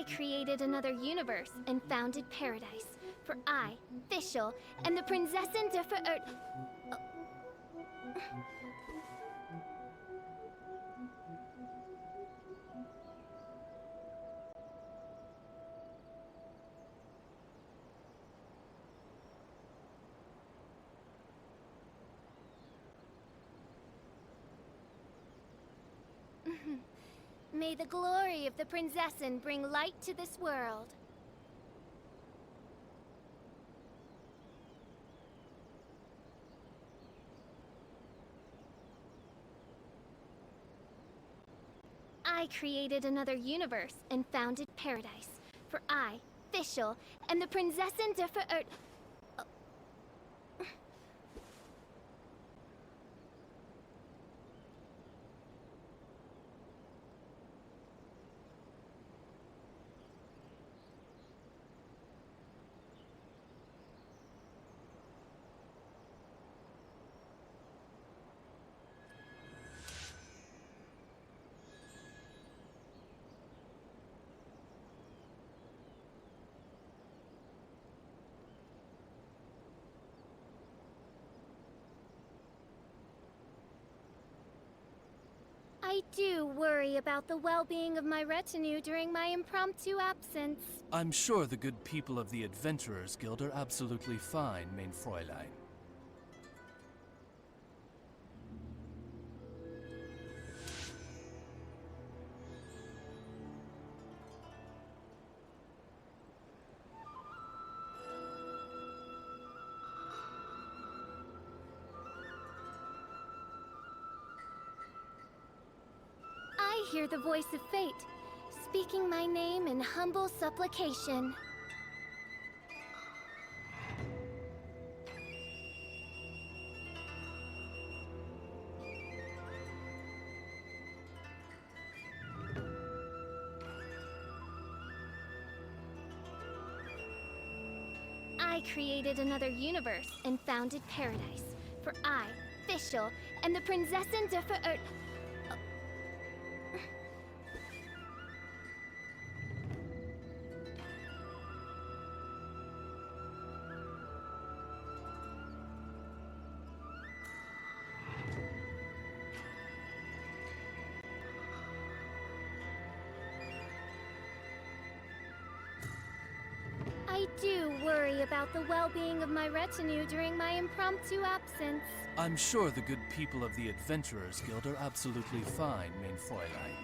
I created another universe and founded paradise. For I, Fischl, and the Prinzessin der Verirrt... May the glory of the Prinzessin bring light to this world. I created another universe and founded paradise. For I, Fischl, and the Prinzessin der Verirrt... I do worry about the well-being of my retinue during my impromptu absence. I'm sure the good people of the Adventurers Guild are absolutely fine, mein Fräulein. I hear the voice of fate, speaking my name in humble supplication. I created another universe and founded paradise. For I, Fischl, and the Prinzessin der Verirrt... I do worry about the well-being of my retinue during my impromptu absence. I'm sure the good people of the Adventurers Guild are absolutely fine, mein Fräulein.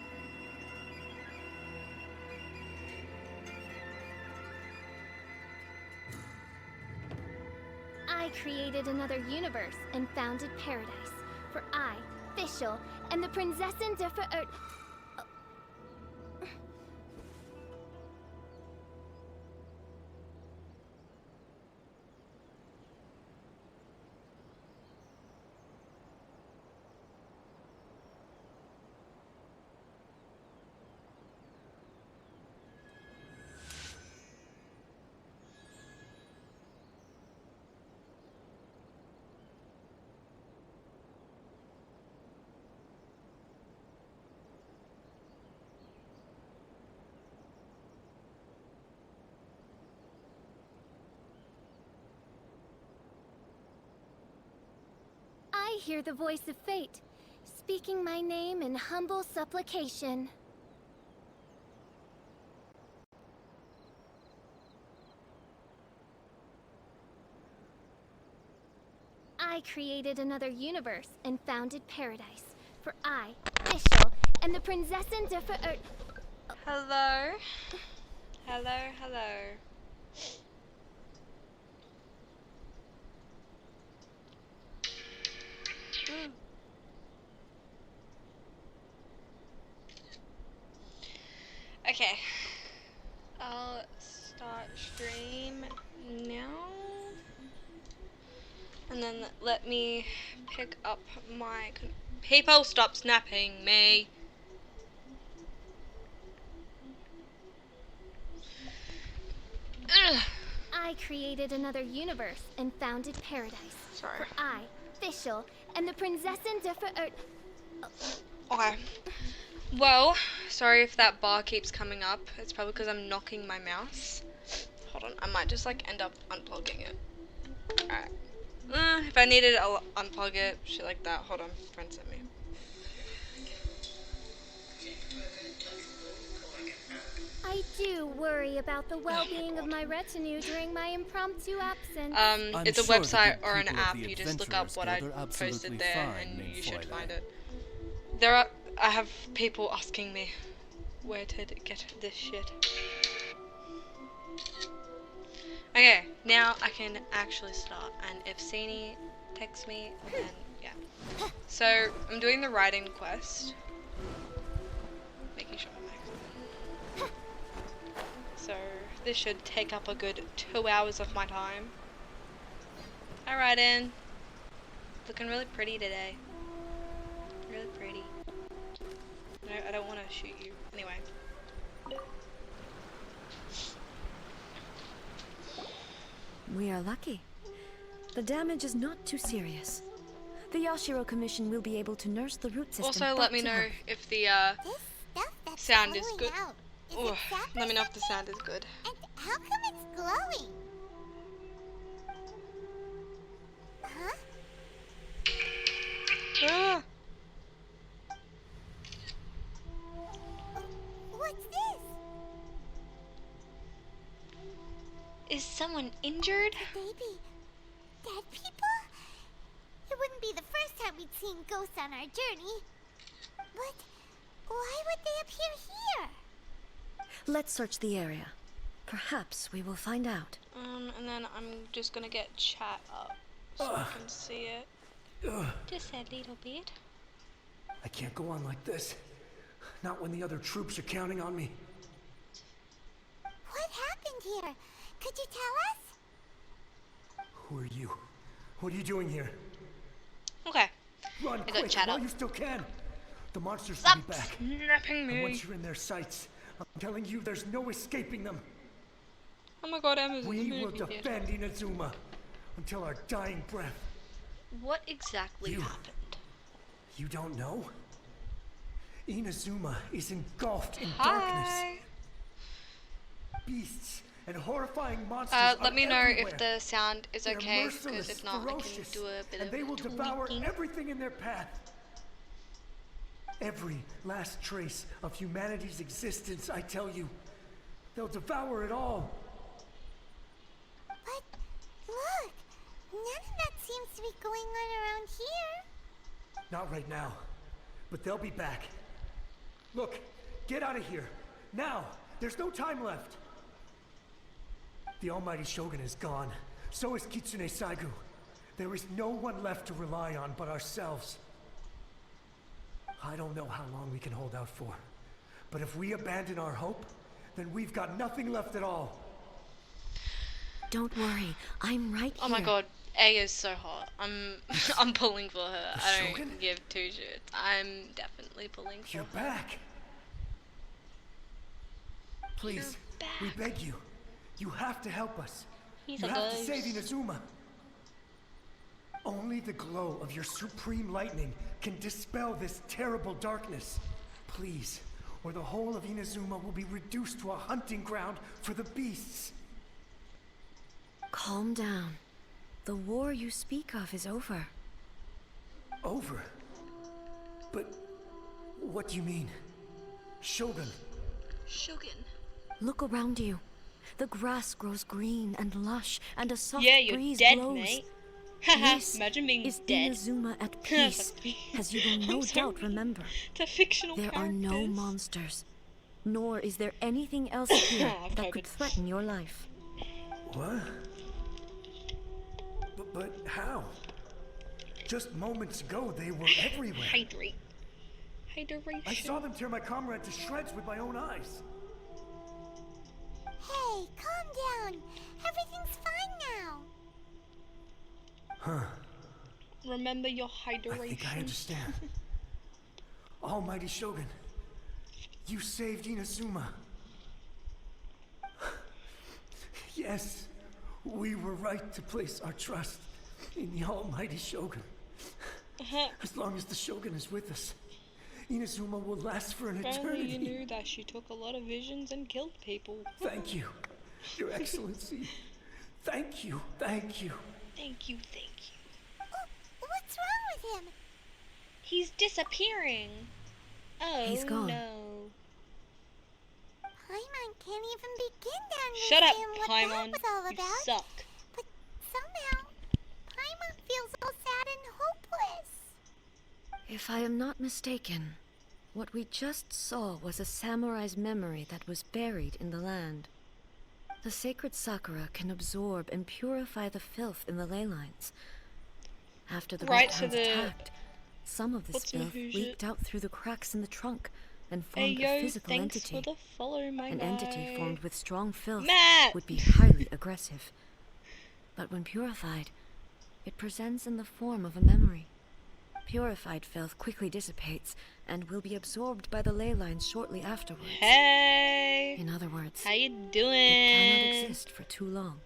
I created another universe and founded paradise. For I, Fischl, and the Prinzessin der Verirrt... I hear the voice of fate, speaking my name in humble supplication. I created another universe and founded paradise. For I, Fischl, and the Prinzessin der Verirrt... Hello? Hello, hello. Okay, I'll start stream now, and then let me pick up my people. Stop snapping me. Ugh. I created another universe and founded paradise. Sorry. For I, Fischl, and the Prinzessin der Verirrt... Okay. Well, Sorry if that bar keeps coming up. It's probably because I'm knocking my mouse. Hold on, I might just like end up unplugging it. Alright. If I needed it, I'll unplug it. Shit like that. Hold on, friend sent me. I do worry about the well-being of my retinue during my impromptu absence. It's a sure the website good or an people of app. the You just look up Adventurers what I Guild are posted absolutely there, fine, and you should Foiler. find it. I have people asking me where to get this shit. Okay, now I can actually start. And if Sini texts me, then yeah. So I'm doing the Raiden quest. Making sure I'm maxed. So this should take up a good 2 hours of my time. Hi Raiden. Looking really pretty today. Really pretty. No, I don't want to shoot you. Anyway. We are lucky. The damage is not too serious. The Yashiro Commission will be able to nurse the root system. Also, let me know if the sound is good. Ooh, let me know if the sound is good. And how come it's glowing? Huh? Ah, What's this? is someone injured? Baby, dead people? It wouldn't be the first time we'd seen ghosts on our journey. But why would they appear here? Let's search the area. Perhaps we will find out. And then I'm just gonna get chat up so I can see it. Just a little bit. I can't go on like this. Not when the other troops are counting on me. What happened here? Could you tell us? Who are you? What are you doing here? Okay. Run got quick chat while up. you still can. The monsters will Stop be back. snapping And me. once you're in their sights, I'm telling you, there's no escaping them. Oh my god, Amazon. We will defend Inazuma until our dying breath. What exactly You- happened? You don't know? Inazuma is engulfed in darkness. Hi. Beasts and horrifying monsters are Let me know everywhere. if the sound is They're okay, because merciless, if not, ferocious, I can do a bit and of they will devour tweaking. everything in their path. Every last trace of humanity's existence, I tell you. They'll devour it all. But look, none of that seems to be going on around here. Not right now, but they'll be back. Look, get out of here. Now! There's no time left. The almighty Shogun is gone. So is Kitsune Saigu. There is no one left to rely on but ourselves. I don't know how long we can hold out for. But if we abandon our hope, then we've got nothing left at all. Don't worry, I'm right here. Oh my god, A is so hot. I'm pulling for her. The I don't Shogun? give two shits. I'm definitely pulling for You're her. back. Please, we back. beg you. You have to help us. He's You a have to ghost. save Inazuma. Only the glow of your supreme lightning can dispel this terrible darkness. Please, or the whole of Inazuma will be reduced to a hunting ground for the beasts. Calm down. The war you speak of is over. Over? But what do you mean? Shogun. Shogun. Look around you. The grass grows green and lush, and a soft Yeah, you're breeze dead, blows. mate. Haha, This imagine being is dead. Inazuma at peace, as you will no I'm sorry. doubt remember. To fictional There characters. are no monsters, nor is there anything else here that could COVID. threaten your life. What? But how? Just moments ago, they were everywhere. Hydrate. Hydration. I saw them tear my comrade to shreds with my own eyes. Hey, calm down. Everything's fine now. Remember your I hydration. think I understand. Almighty Shogun, you saved Inazuma. Yes, we were right to place our trust in the Almighty Shogun. As long as the Shogun is with us, Inazuma will last for an If only you eternity. knew that she took a lot of visions and killed people. Thank you, Your Excellency. Thank you, thank you. Thank you, thank you. Oh, what's wrong with him? He's disappearing. Oh, He's gone. no. Paimon can't even begin to Shut up, understand what Paimon. that was all You about. suck. But somehow, Paimon feels all sad and hopeless. If I am not mistaken, what we just saw was a samurai's memory that was buried in the land. The sacred sakura can absorb and purify the filth in the ley lines. After the Right, Red so Hands the- attacked, some of this What's my filth who's leaked it? out through the cracks in the trunk and Hey, formed yo, a physical thanks entity. for the follow, my An guy. entity formed with strong filth Matt! would be highly aggressive. But when purified, it presents in the form of a memory. Purified filth quickly dissipates and will be absorbed by the ley lines shortly afterwards. Hey! In other words, How you it cannot doing? exist for too long.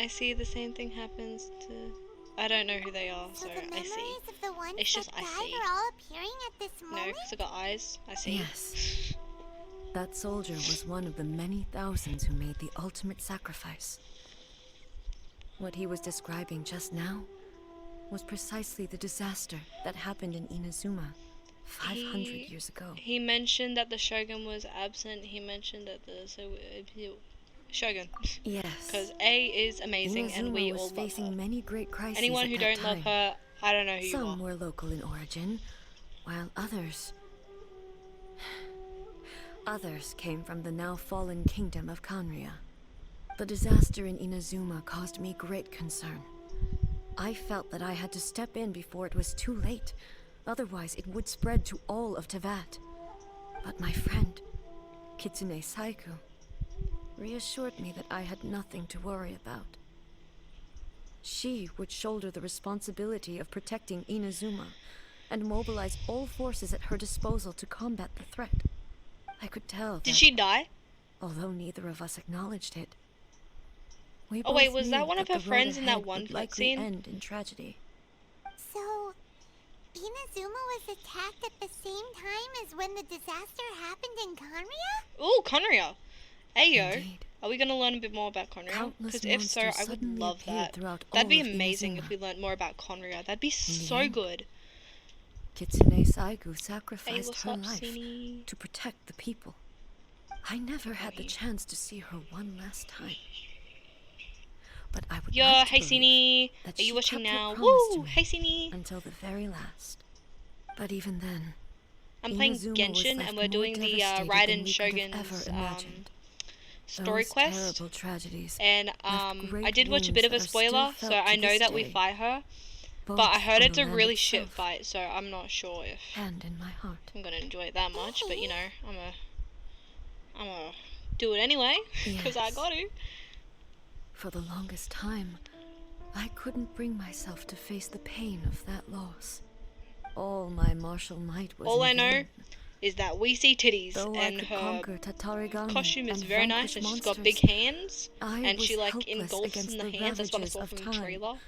I see the same thing happens to... I don't know who they are, So so the I memories see. of the ones It's that just I died see. are all appearing at this No, moment? because I got eyes. I see. Yes. That soldier was one of the many thousands who made the ultimate sacrifice. What he was describing just now was precisely the disaster that happened in Inazuma 500 years ago. He mentioned that the Shogun was absent. He mentioned that the Shogun. Yes. Because A is amazing and we Inazuma was all love facing her. many great crises Anyone at who that don't love time. her, I don't know who you are. Some were local in origin, while others came from the now fallen kingdom of Kanria. The disaster in Inazuma caused me great concern. I felt that I had to step in before it was too late, otherwise it would spread to all of Tevat. But my friend, Kitsune Saiku, reassured me that I had nothing to worry about. She would shoulder the responsibility of protecting Inazuma and mobilize all forces at her disposal to combat the threat. I could tell that, Did she die? although neither of us acknowledged it, we Oh, wait, both was that knew one of the her road friends in that ahead one would likely cutscene? end in tragedy. So, Inazuma was attacked at the same time as when the disaster happened in Kanria? Ooh, Conria. Hey, yo. Indeed. Are we going to learn a bit more about Conria? Countless Because if so, monsters I would suddenly love appeared that. throughout That'd be all of amazing Inazuma. if we learned more about Conria. That'd be the so end, good. Kitsune Saigu Hey, sacrificed what's her up, life Sini? to protect the people. I never had the chance to see her one last time. But I would Yo, like to hey, believe Sini. that Are you she watching kept her now? promise to Woo! me Hey, Sini. until the very last. But even then, I'm playing Inazuma was Genshin left and we're more doing the devastated than Raiden we could have Shogun's ever imagined. story Those quest. terrible tragedies And left I great did watch a bit of a wounds that are still spoiler, felt so I to know this that we day, fight her. both But I heard on it's the a land really shit itself fight, so I'm not sure if and in my heart. I'm gonna enjoy it that much. But you know, I'm a do it anyway, because I Yes. got to. For the longest time, I couldn't bring myself to face the pain of that loss. All my martial might was All I in know vain. is that we see titties, Though I and could her conquer Tatarigami costume is and very nice, vanquish and she's got big monsters, hands, I and she was like helpless engulfs against in the the hands. That's what I ravages saw of from the time. trailer.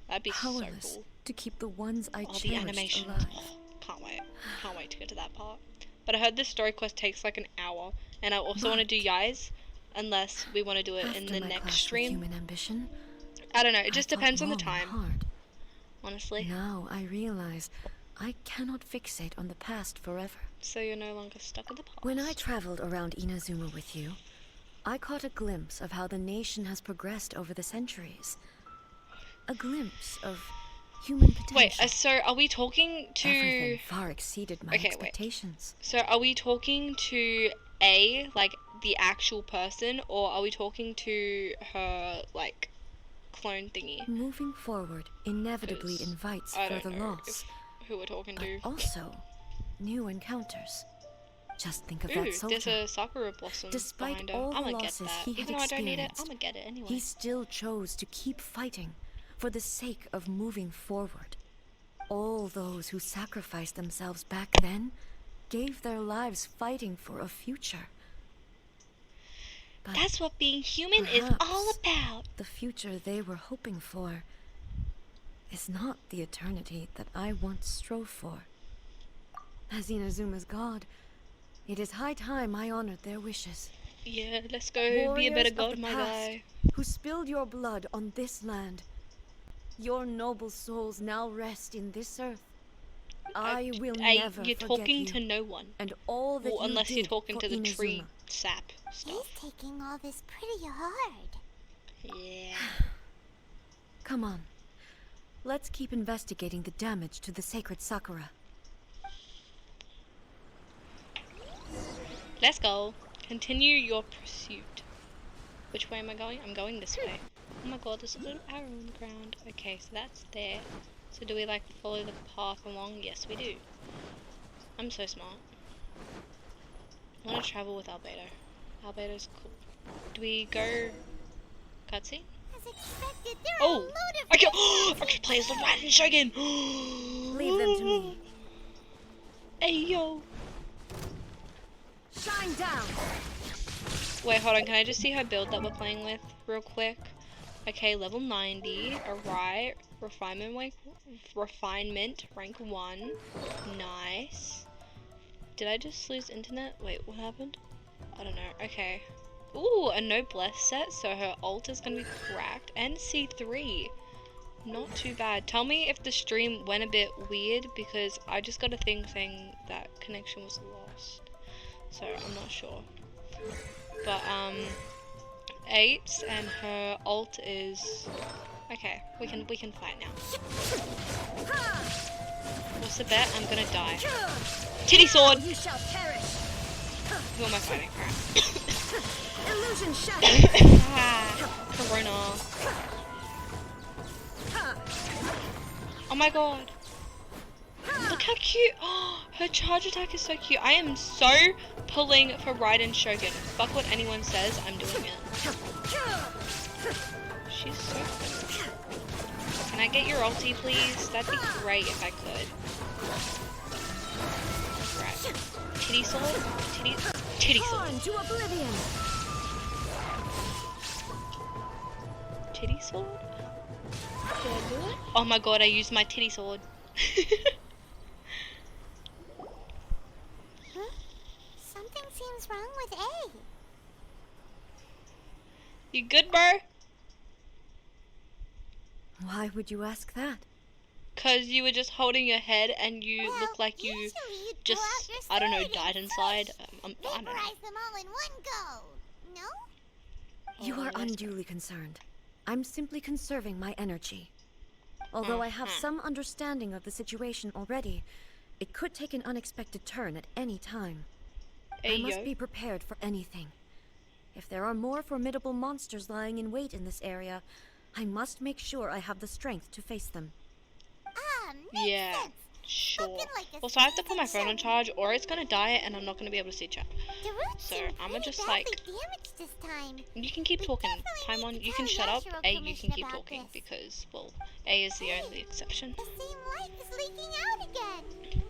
That'd be so Powerless cool. to keep the ones I Oh, the cherished animation. alive. Oh, can't wait. Can't wait to get to that part. But I heard this story quest takes like an hour, and I also want to do Yai's, unless we want to do it in After the my next clash with stream. human ambition, I don't know. It just I thought depends on the long and time, hard. honestly. Now I realize I cannot fixate on the past forever. So you're no longer stuck in the past. When I traveled around Inazuma with you, I caught a glimpse of how the nation has progressed over the centuries. A glimpse of human potential. Wait, so are we talking to? Everything far exceeded my Okay, wait. expectations. So are we talking to A, like the actual person, or are we talking to her like clone thingy? Moving forward inevitably 'Cause invites I don't further know loss, who we're talking but to. also new encounters. Just think of Ooh, that there's soldier. a Sakura blossom Despite behind her. all the I'ma get losses that. he had Even though I don't need it, experienced, I'ma get it anyway. He still chose to keep fighting for the sake of moving forward. All those who sacrificed themselves back then gave their lives fighting for a future. But That's what being human is all perhaps about. the future they were hoping for is not the eternity that I once strove for. As Inazuma's god, it is high time I honored their wishes. Yeah, let's go be a better Warriors of god, the my past, guy. who spilled your blood on this land. Your noble souls now rest in this earth. I will never You're forget talking you to no one. and all that Well, you unless did you're talking for to the Inazuma. tree sap He's stuff. taking all this pretty hard. Yeah. Come on. Let's keep investigating the damage to the sacred Sakura. Let's go. Continue your pursuit. Which way am I going? I'm going this way. Oh my god, there's a little arrow on the ground. Okay, so that's there. So do we like follow the path along? Yes, we do. I'm so smart. I want to travel with Albedo. Albedo's cool. Do we go cutscene? As expected, there are a Oh! load of I can play as the Raiden Shogun! Leave them to me. Hey yo! Shine down! Wait, hold on, can I just see her build that we're playing with real quick? Okay, level 90, alright, refinement rank 1, nice. Did I just lose internet? Wait, what happened? I don't know, okay. Ooh, a noblesse set, so her ult is gonna be cracked, and C3. Not too bad. Tell me if the stream went a bit weird, because I just got a thing saying that connection was lost. So, I'm not sure. But, 8 and her ult is... Okay, we can fight now. What's the bet? I'm gonna die. Titty sword! You shall perish. Who am I fighting? Illusion shattered. Ah, Corona. Oh my god. Look how cute. Oh, her charge attack is so cute. I am so pulling for Raiden Shogun. Fuck what anyone says, I'm doing it. She's so good. Can I get your ulti, please? That'd be great if I could. Right. Titty sword? Titty sword. On to oblivion. Titty sword? Did I do it? Oh my god, I used my titty sword. Huh? Something seems wrong with A. You good, bro? Why would you ask that? Cause you were just holding your head and you Well, look like you usually you'd just, pull out your I don't know, sword died and inside. push. I don't know. Vaporize them all in one go. No? You are Oh, nice. unduly concerned. I'm simply conserving my energy. Although I have some understanding of the situation already, it could take an unexpected turn at any time. I must Ayo. be prepared for anything. If there are more formidable monsters lying in wait in this area, I must make sure I have the strength to face them. Ah, makes Yeah, sense. sure. Spoken like a Also, I have to put my seasoned phone on shogun. charge or it's gonna die and I'm not gonna be able to see chat. The roots So, seem I'ma pretty just, badly like- damaged this time. You can keep We talking. definitely Paimon, need to you can tell shut up. Yashiro A, you Commission can keep about talking this. because, well, A is the only exception. The same light is leaking out again.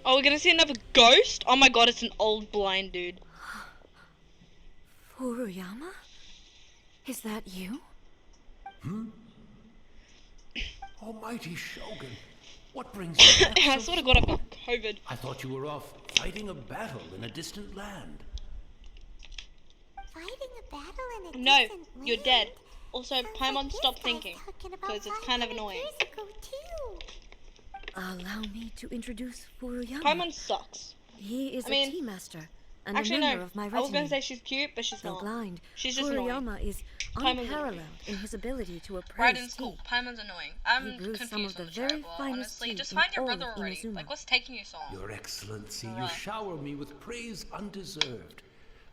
Oh, we're gonna see another ghost? Oh my god, it's an old blind dude. Furuyama? Is that you? Almighty Shogun, what brings you back I so swear to god, I've got COVID. I thought you were off fighting a battle in a distant land. Fighting a battle in a No, distant you're land? dead. Also, Sounds Paimon, like this stop guy's thinking. talking about Because it's kind of 500 annoying. years ago, too. Allow me to introduce Furuyama. Paimon sucks. He is I mean, a tea master and Actually, a member no. of my I was gonna retinue. say she's cute, but she's Though not. blind, She's just annoying. Furuyama is Paimon's unparalleled annoying. in his ability to appraise Raiden's tea. cool. Paimon's annoying. I'm He brews confused some of on the the very show, finest honestly. tea Just in find your all brother of already. Inazuma. Like, what's taking you so long? Your Excellency, you Right. shower me with praise undeserved.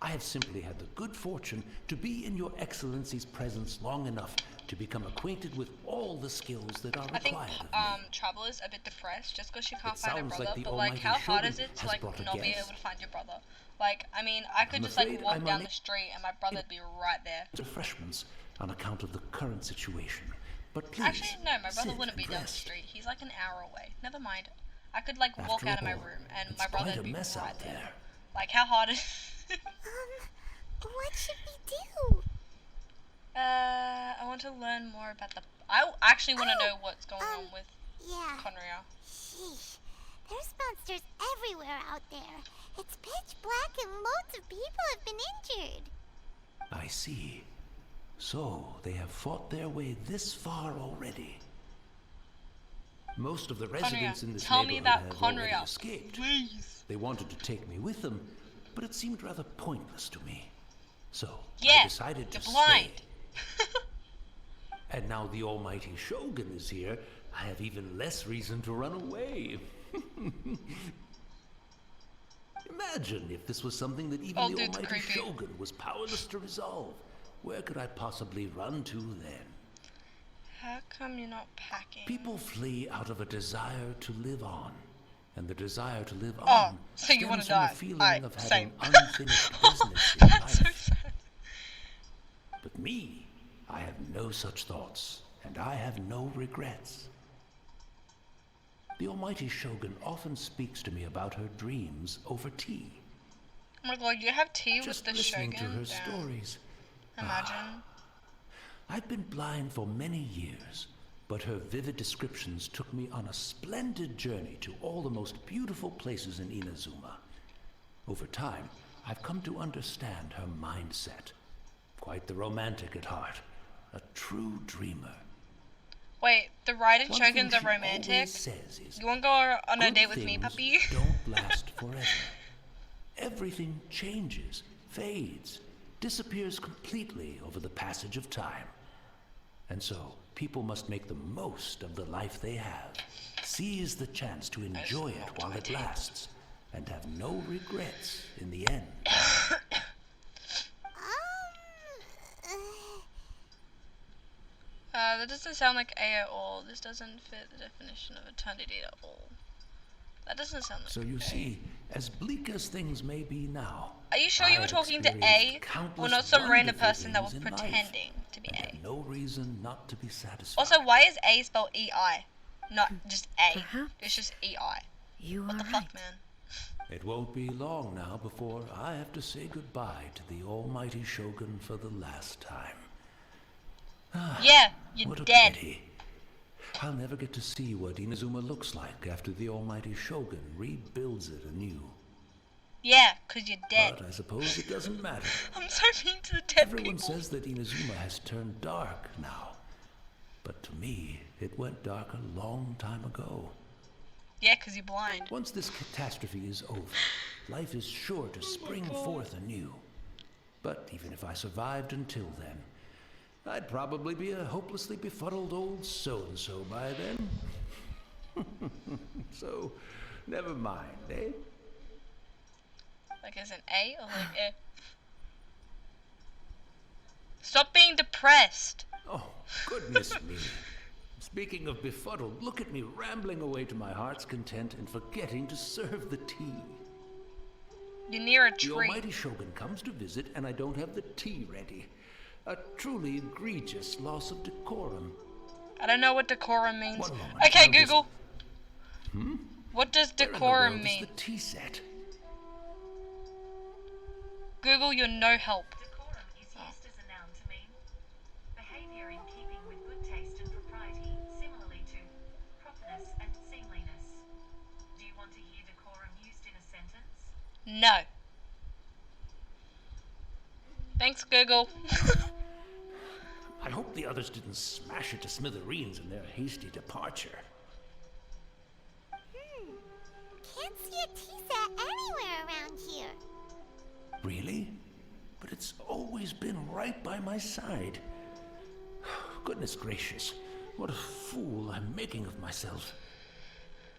I have simply had the good fortune to be in your Excellency's presence long enough to become acquainted with all the skills that are I think required of me. Trouble is a bit depressed just because she can't It find her sounds brother. like the But like, Almighty how hard Shogun is it to has like brought a not be guest. able to find your brother? Like, I mean, I could I'm just like afraid walk I'm down unable- the street and my brother'd be right there. Refreshments on account of the current situation. But please, Actually, no, my brother sit wouldn't be and down the rest. street. He's like an hour away. Never mind. I could like walk After out of my all, room and it's my quite brother'd a be mess right out there. there. Like, how hard is? What should we do? I want to learn more about the. I actually want to know what's going on with Yeah. Conria. Sheesh. There's monsters everywhere out there. It's pitch black and loads of people have been injured. I see. So, they have fought their way this far already. Most of the residents in this tell me neighborhood about have already Conria, escaped. please. They wanted to take me with them, but it seemed rather pointless to me. So, Yeah, I decided to you're blind. stay. And now the almighty Shogun is here, I have even less reason to run away. Imagine if this was something that even the dude's almighty creepy. Shogun was powerless to resolve. Where could I possibly run to then? How come you're not packing? People flee out of a desire to live on. And the desire to live Oh, on so you wanna stems from die. the feeling Alright, of same. having unfinished business in That's so life. sad. But me, I have no such thoughts, and I have no regrets. The almighty Shogun often speaks to me about her dreams over tea. Oh my god, you have tea Just with the listening Shogun? to her Damn. stories. Imagine. I've been blind for many years, but her vivid descriptions took me on a splendid journey to all the most beautiful places in Inazuma. Over time, I've come to understand her mindset. Quite the romantic at heart, a true dreamer. Wait, the Raiden One Shoguns thing are she romantic? always says is, You wanna go on a good date with me, things puppy? don't last forever. Everything changes, fades, disappears completely over the passage of time. And so, people must make the most of the life they have. Seize the chance to enjoy it while it lasts, and have no regrets in the end. That doesn't sound like A at all. This doesn't fit the definition of eternity at all. That doesn't sound like So you A. see, as bleak as things may be now, Are you sure I you were have talking to A, experienced or countless not some random wonderful person that was things in life, pretending to be and A? have no reason not to be satisfied. Also, why is A spelled E-I? Not just A. Perhaps. It's just E-I. You What are the right. fuck, man? It won't be long now before I have to say goodbye to the almighty Shogun for the last time. Yeah, you're What a dead. pity. I'll never get to see what Inazuma looks like after the almighty Shogun rebuilds it anew. Yeah, 'cause you're dead. But I suppose it doesn't matter. I'm so mean to the dead Everyone people. says that Inazuma has turned dark now. But to me, it went dark a long time ago. Yeah, 'cause you're blind. Once this catastrophe is over, life is sure to spring forth anew. But even if I survived until then, I'd probably be a hopelessly befuddled old so-and-so by then. So, never mind, eh? Like as an A or like A? Stop being depressed. Oh, goodness me. Speaking of befuddled, look at me rambling away to my heart's content and forgetting to serve the tea. You're near a The tree. almighty Shogun comes to visit and I don't have the tea ready. A truly egregious loss of decorum. I don't know what decorum means. One moment, Okay, I'll just- Google. What does Where in the decorum world is mean? the tea set? Google, you're no help. Decorum is used as a noun to mean behavior in keeping with good taste and propriety, similarly to properness and seemliness. Do you want to hear decorum used in a sentence? No. Thanks, Google. I hope the others didn't smash it to smithereens in their hasty departure. Can't see a tea set anywhere around here. Really? But it's always been right by my side. Goodness gracious, what a fool I'm making of myself.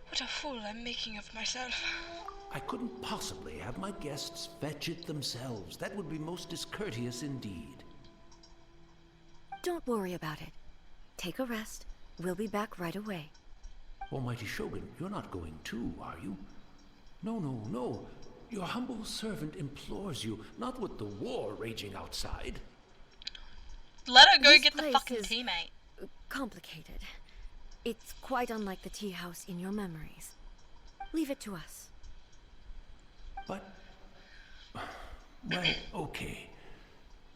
What a fool I'm making of myself. I couldn't possibly have my guests fetch it themselves. That would be most discourteous indeed. Don't worry about it. Take a rest. We'll be back right away. Almighty Shogun, you're not going too, are you? No, no, no. Your humble servant implores you, not with the war raging outside. Let her go This get the place fucking is- teammate. Complicated. It's quite unlike the tea house in your memories. Leave it to us. But, well, okay.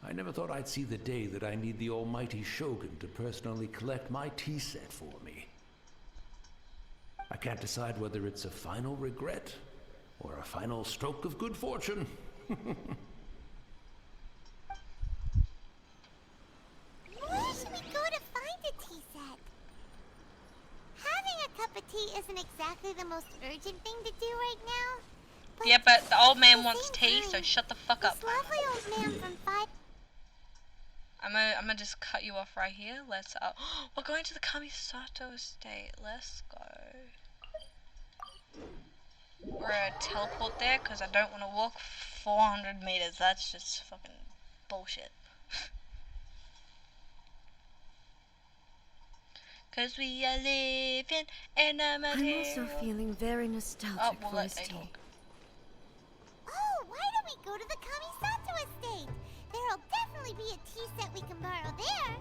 I never thought I'd see the day that I need the almighty Shogun to personally collect my tea set for me. I can't decide whether it's a final regret or a final stroke of good fortune. Where should we go to find a tea set? Having a cup of tea isn't exactly the most urgent thing to do right now. Yeah, but the old at man the wants same tea, so time, shut the fuck up. This lovely old man from 5... I'm gonna just cut you off right here. Let's we're going to the Kamisato estate. Let's go. We're gonna teleport there because I don't want to walk 400 meters. That's just fucking bullshit. Cause we are living in a I'm material... also feeling very nostalgic Oh, well, for let his tea. talk. Oh, why don't we go to the Kamisato estate? There'll definitely be a tea set we can borrow there.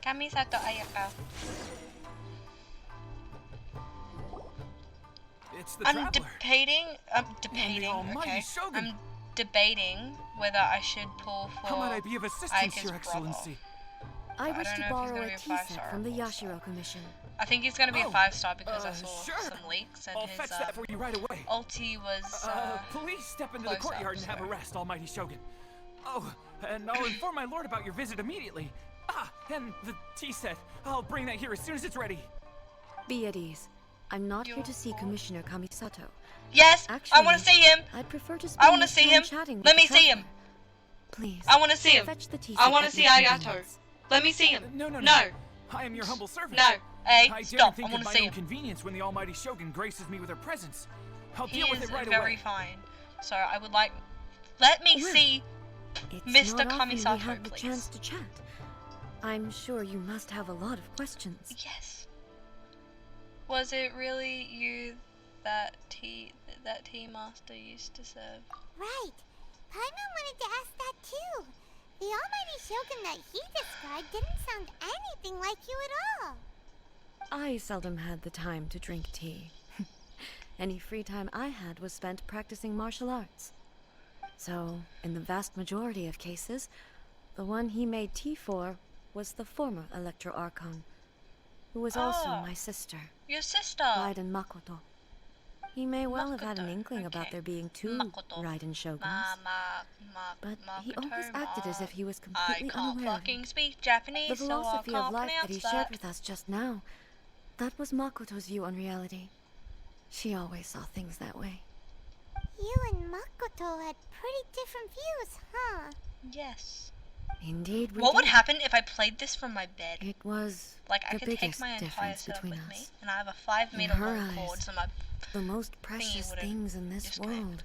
Kamisato Ayaka. It's the I'm traveler. debating, almighty okay? Shogun. I'm debating whether I should pull for How might I be of assistance, Ayaka's Your brother. Excellency? I I wish don't to know if he's borrow gonna a be a tea 5-star set or from the 4-star. Yashiro Commission. I think he's gonna be a Oh, 5-star because I saw sure. some leaks and I'll his fetch that for you right away. ulti was Please step into the close up, courtyard and have a so- rest, Almighty Shogun. Oh, and I'll inform my lord about your visit immediately. Ah, and the tea set. I'll bring that here as soon as it's ready. Be at ease. I'm not here Your to see lord? Commissioner Kamisato. Yes, I want to Actually, see him. I'd prefer to I spend want to this see time him. chatting with Let the me see him. traveler. Please. I want to see him. Fetch the tea I set want to at see your Ayato. convenience. Let me see him. No. No. I am your humble servant. No. Hey, I stop. dare I think want of to my see own him. convenience when the Almighty Shogun graces me with her presence. I'll He deal with is it right very away. fine. So I would like. Let me Well, see. It's Mr. not often we Kamisato, have the please. chance to chat. I'm sure you must have a lot of questions. Yes. Was it really you that tea master used to serve? Right. Paimon wanted to ask that too. The almighty Shogun that he described didn't sound anything like you at all. I seldom had the time to drink tea. Any free time I had was spent practicing martial arts. So, in the vast majority of cases, the one he made tea for was the former Electro Archon, who was also Ah. my sister, Your sister. Raiden Makoto. He may well have had an Makoto, inkling about okay. there being two Makoto. Raiden Shoguns, but he always acted as if he was I completely can't unaware of it. fucking speak Japanese, The so I philosophy can't of life that pronounce he shared with us just now, that was Makoto's view on reality. She always saw things that way. You and Makoto had pretty different views, huh? Yes. Indeed, we What would did. happen if I played this from my bed? It was Like, I the could take biggest my entire difference setup between with me, us. and I have a 5-meter her long eyes, cord, so my... The most precious wouldn't things in this disconnect. world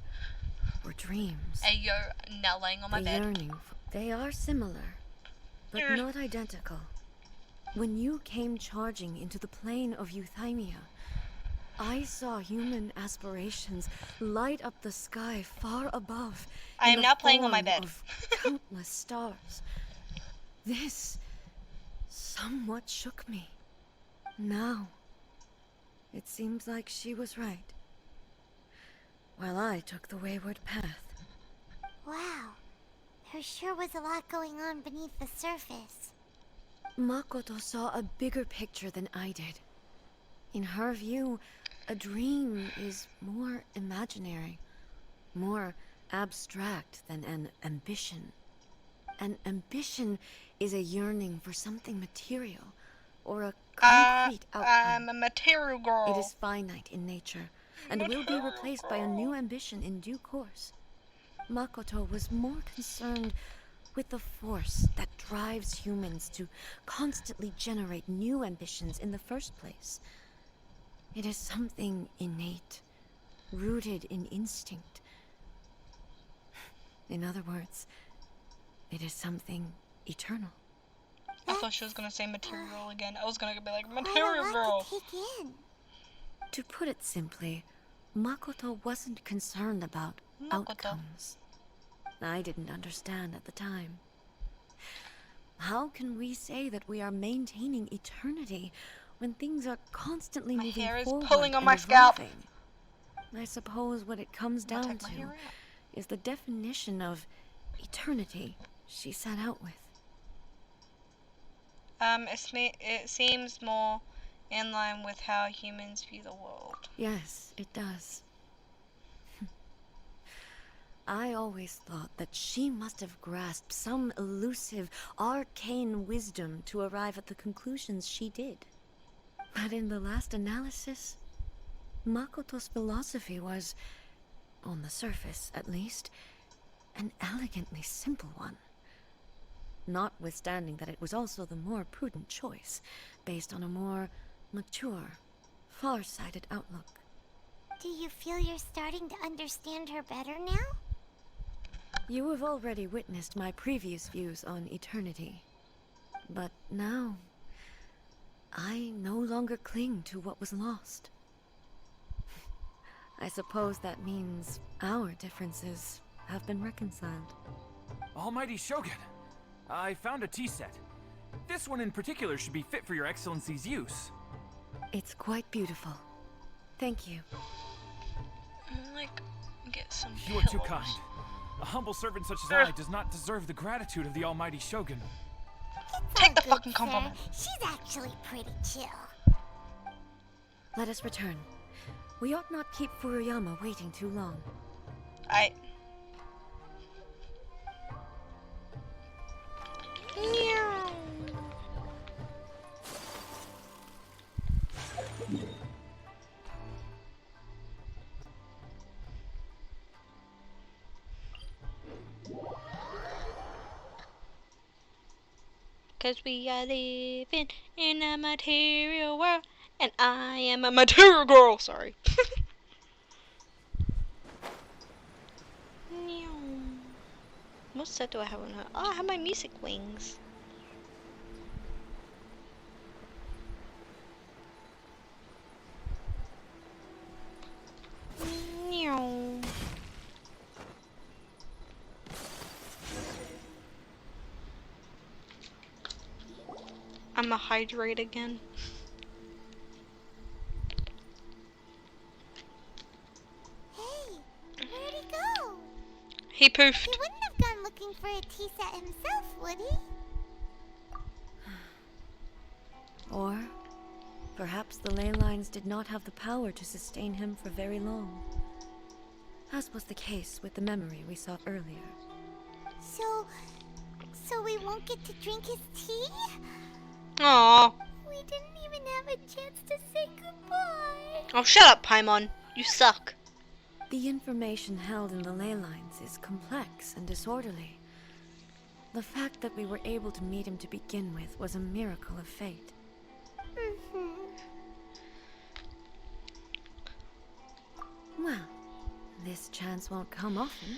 were dreams. Hey, yo, now laying on my The bed. yearning for... They are similar, but Yeah. not identical. When you came charging into the plane of Euthymia, I saw human aspirations light up the sky far above. I in am the now playing on my form bed. of countless stars. This somewhat shook me. Now, it seems like she was right, while I took the wayward path. Wow. There sure was a lot going on beneath the surface. Makoto saw a bigger picture than I did. In her view, a dream is more imaginary, more abstract than an ambition. An ambition is a yearning for something material, or a concrete outcome. I'm a material girl. It is finite in nature, and will be replaced by a new ambition in due course. Makoto was more concerned with the force that drives humans to constantly generate new ambitions in the first place. It is something innate, rooted in instinct. In other words, it is something eternal. I thought she was gonna say material again. I was gonna be like, Quite a material lot girl. to take in. To put it simply, Makoto wasn't concerned about Makoto. outcomes. I didn't understand at the time. How can we say that we are maintaining eternity when things are constantly My moving hair is forward pulling on and my scalp. evolving? I suppose what it comes I'll down take my to hair out. is the definition of eternity she set out with. It seems more in line with how humans view the world. Yes, it does. I always thought that she must have grasped some elusive, arcane wisdom to arrive at the conclusions she did. But in the last analysis, Makoto's philosophy was, on the surface at least, an elegantly simple one. Notwithstanding that it was also the more prudent choice, based on a more mature, far-sighted outlook. Do you feel you're starting to understand her better now? You have already witnessed my previous views on eternity. But now, I no longer cling to what was lost. I suppose that means our differences have been reconciled. Almighty Shogun, I found a tea set. This one in particular should be fit for your excellency's use. It's quite beautiful. Thank you. Like, get some You are too pillows. kind. A humble servant such as I does not deserve the gratitude of the Almighty Shogun. Take the Good, fucking sir. compliment. She's actually pretty chill. Let us return. We ought not keep Furuyama waiting too long. Meow. Cause we are living in a material world, and I am a material girl. Sorry. Meow. What set do I have on her? Oh, I have my music wings. Meow. I'ma hydrate again. Hey, where'd he go? He poofed. He wouldn't have gone looking for a tea set himself, would he? Or perhaps the ley lines did not have the power to sustain him for very long. As was the case with the memory we saw earlier. So we won't get to drink his tea? Aww. We didn't even have a chance to say goodbye. Oh, shut up, Paimon. You suck. The information held in the ley lines is complex and disorderly. The fact that we were able to meet him to begin with was a miracle of fate. Well, this chance won't come often,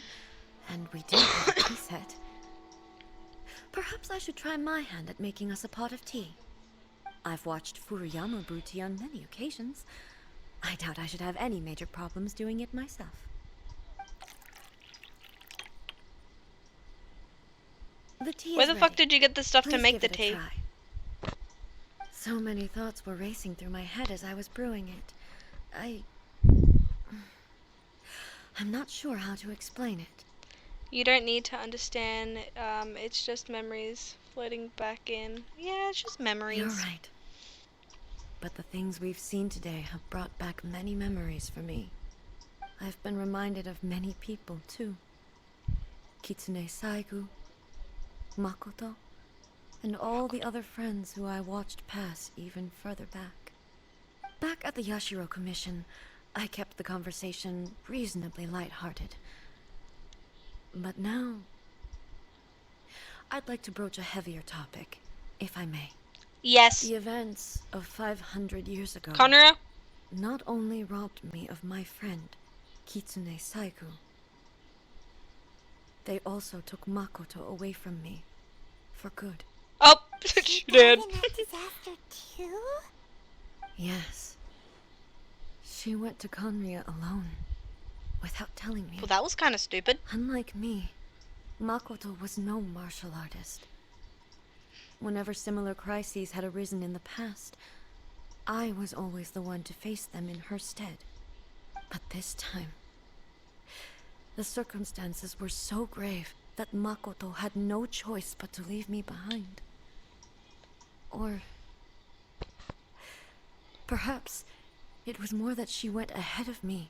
and we do have a tea set. Perhaps I should try my hand at making us a pot of tea. I've watched Furuyama brew tea on many occasions. I doubt I should have any major problems doing it myself. The tea Where is the fuck ready. did you get the stuff to Please make give the it a tea? try. So many thoughts were racing through my head as I was brewing it. I'm not sure how to explain it. You don't need to understand. It's just memories floating back in. Yeah, it's just memories. You're right. But the things we've seen today have brought back many memories for me. I've been reminded of many people, too. Kitsune Saigu, Makoto, and all the other friends who I watched pass even further back. Back at the Yashiro Commission, I kept the conversation reasonably lighthearted. But now, I'd like to broach a heavier topic, if I may. Yes. The events of 500 years ago Conora? not only robbed me of my friend, Kitsune Saigu, they also took Makoto away from me, for good. Oh, she did. In that disaster too? Yes. She went to Conria alone, without telling me. Well, that was kind of stupid. Unlike me, Makoto was no martial artist. Whenever similar crises had arisen in the past, I was always the one to face them in her stead. But this time, the circumstances were so grave that Makoto had no choice but to leave me behind. Or perhaps it was more that she went ahead of me,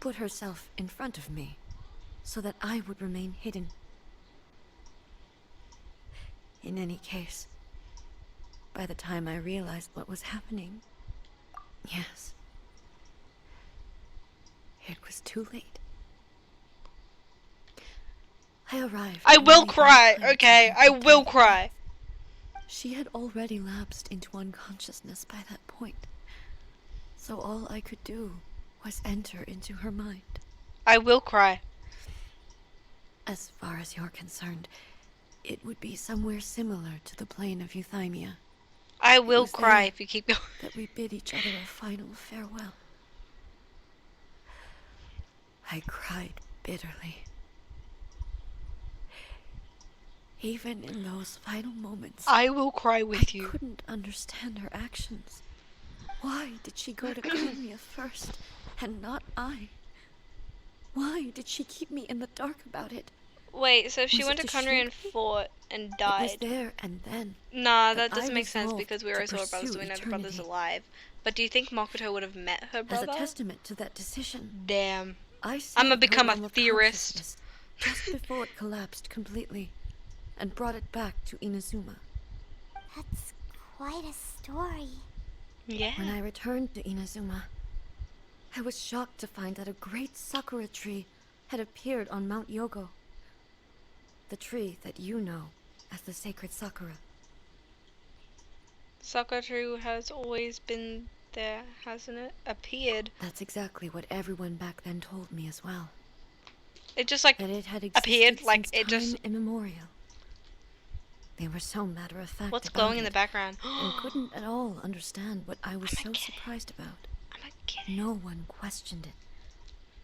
put herself in front of me, so that I would remain hidden. In any case, by the time I realized what was happening, yes, it was too late. I arrived. I will only in cry, time to okay? save I the will day. cry. She had already lapsed into unconsciousness by that point, so all I could do was enter into her mind. I will cry. As far as you're concerned, it would be somewhere similar to the plane of Euthymia. I will was cry there if you keep going. That we bid each other a final farewell. I cried bitterly. Even in those final moments, I will cry with I you. couldn't understand her actions. Why did she go to Conria first, and not I? Why did she keep me in the dark about it? Wait, so she Was went it to to Conry and shoot me? fought and It was died. there and then. Nah, that that doesn't I make sense resolved because we to already saw her brothers, so pursue we know the brother's eternity. alive. But do you think Makoto would have met her As brother? a testament to that decision, Damn. I I'ma saved her become a realm of theorist. consciousness just before it collapsed completely, and brought it back to Inazuma. That's quite a story. Yeah. When I returned to Inazuma, I was shocked to find that a great sakura tree had appeared on Mount Yogo. The tree that you know as the sacred sakura. Sakura has always been there, hasn't it? Appeared. That's exactly what everyone back then told me as well. It just like That it had appeared, existed like since it just. time immemorial. They were so matter-of-fact What's about glowing in it, the background? and couldn't at all understand what I was so get it. surprised about. I'm a kid. No one questioned it.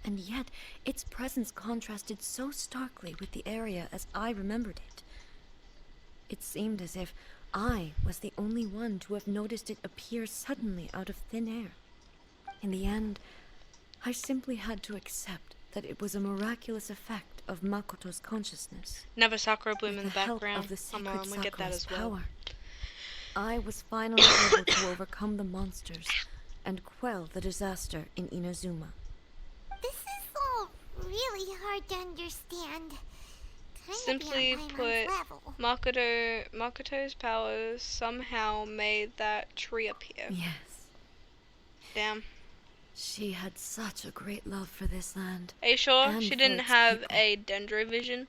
And yet, its presence contrasted so starkly with the area as I remembered it. It seemed as if I was the only one to have noticed it appear suddenly out of thin air. In the end, I simply had to accept that it was a miraculous effect of Makoto's consciousness. Another Sakura bloom With in the help background. of the I'm sacred gonna get that Sakura's as well. power, I was finally able to overcome the monsters and quell the disaster in Inazuma. This is all really hard to understand. Kinda Simply beyond put, Paimon's level. Makoto's powers somehow made that tree appear. Yes, Damn. she had such a great love for this land. Are you sure And she for didn't its have people. a dendrovision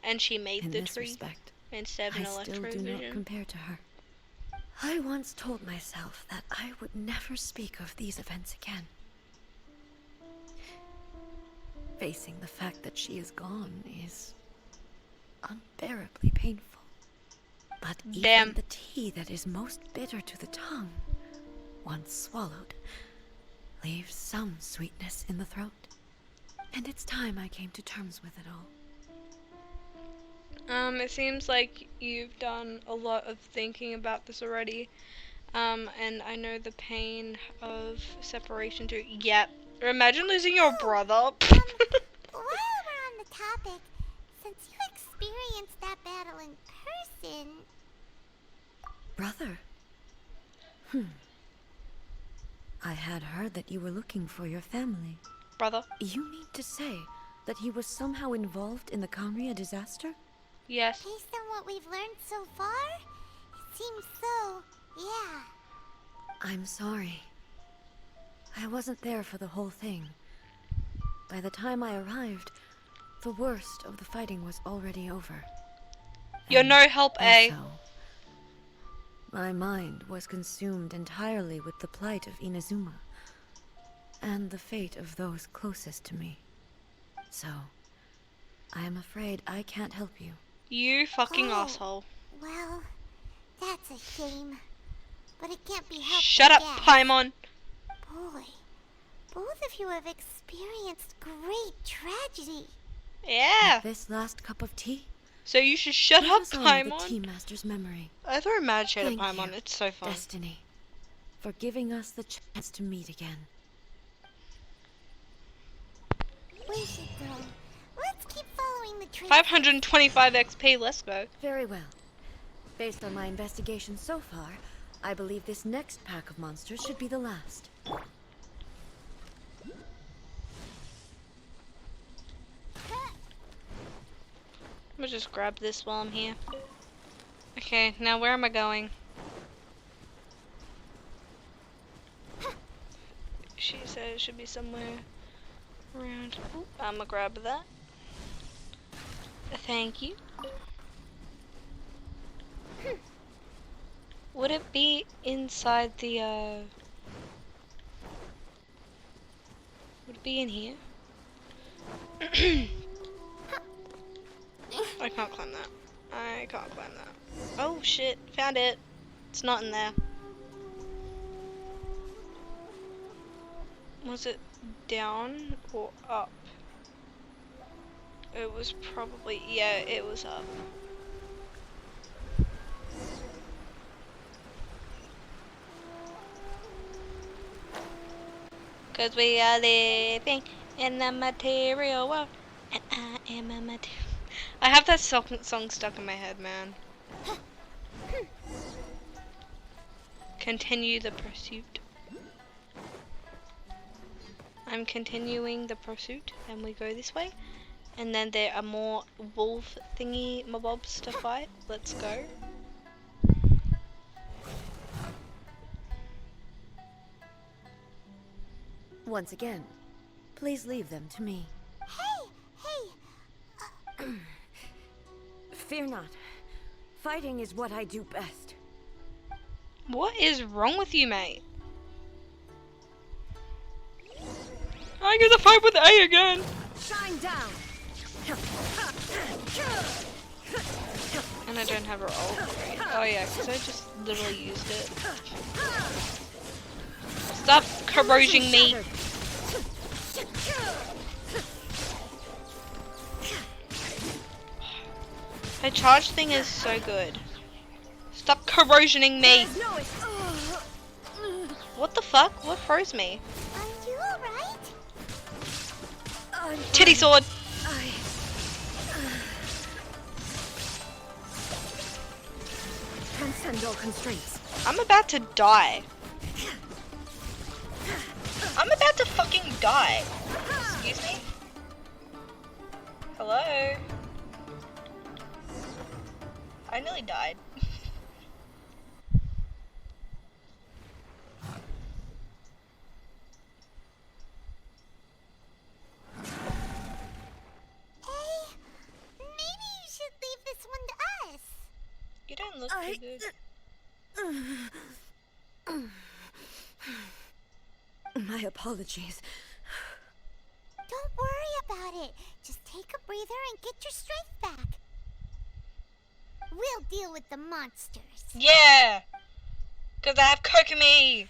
and she made In the this tree respect, instead of I an still do not electrovision? compare to her. I once told myself that I would never speak of these events again. Facing the fact that she is gone is unbearably painful. But even Damn. the tea that is most bitter to the tongue, once swallowed, leaves some sweetness in the throat. And it's time I came to terms with it all. It seems like you've done a lot of thinking about this already. And I know the pain of separation too. Yep. Imagine losing your brother. While we're on the topic, since you experienced that battle in person, Brother? I had heard that you were looking for your family. Brother? You mean to say that he was somehow involved in the Conria disaster? Yes. based on what we've learned so far, it seems so, yeah. I'm sorry. I wasn't there for the whole thing. By the time I arrived, the worst of the fighting was already over. You're And no help, eh? also, my mind was consumed entirely with the plight of Inazuma and the fate of those closest to me. So, I am afraid I can't help you. You fucking Oh. asshole. Well, that's a shame. But it can't be helped. Shut I up, guess. Paimon. Boy, both of you have experienced great tragedy. Yeah. This last cup of tea? So you should shut Let up, us honor the Paimon. tea master's memory. I throw mad shade at Thank Paimon. you, It's so fun. Destiny, for giving us the chance to meet again. We should go. Let's keep following the trail 525 XP, let's go. Very well. Based on my investigation so far, I believe this next pack of monsters should be the last. I'm gonna just grab this while I'm here. Okay, now where am I going? She said it should be somewhere around. Ooh, I'm gonna grab that. Thank you. Would it be inside the, would it be in here? I can't climb that. I can't climb that. Oh shit, found it. It's not in there. Was it down or up? It was probably, yeah, it was up. Cause we are living in the material world, and I am a material. I have that song stuck in my head, man. Continue the pursuit. I'm continuing the pursuit, and we go this way. And then there are more wolf thingy mobs to fight. Let's go. Once again, please leave them to me. Hey! Fear not. Fighting is what I do best. What is wrong with you, mate? I get to fight with A again! Shine down! And I don't have her ult. Right? Oh yeah, because I just literally used it. Stop corrosing me! Her charge thing is so good. Stop corrosioning me! What the fuck? What froze me? Are you alright? Titty sword! Transcend all constraints. I'm about to die. I'm about to fucking die. Excuse me? Hello? I nearly died. Maybe you should leave this one to us. You don't look too good. My apologies. Don't worry about it. Just take a breather and get your strength back. We'll deal with the monsters. Yeah! Cause I have Kokomi!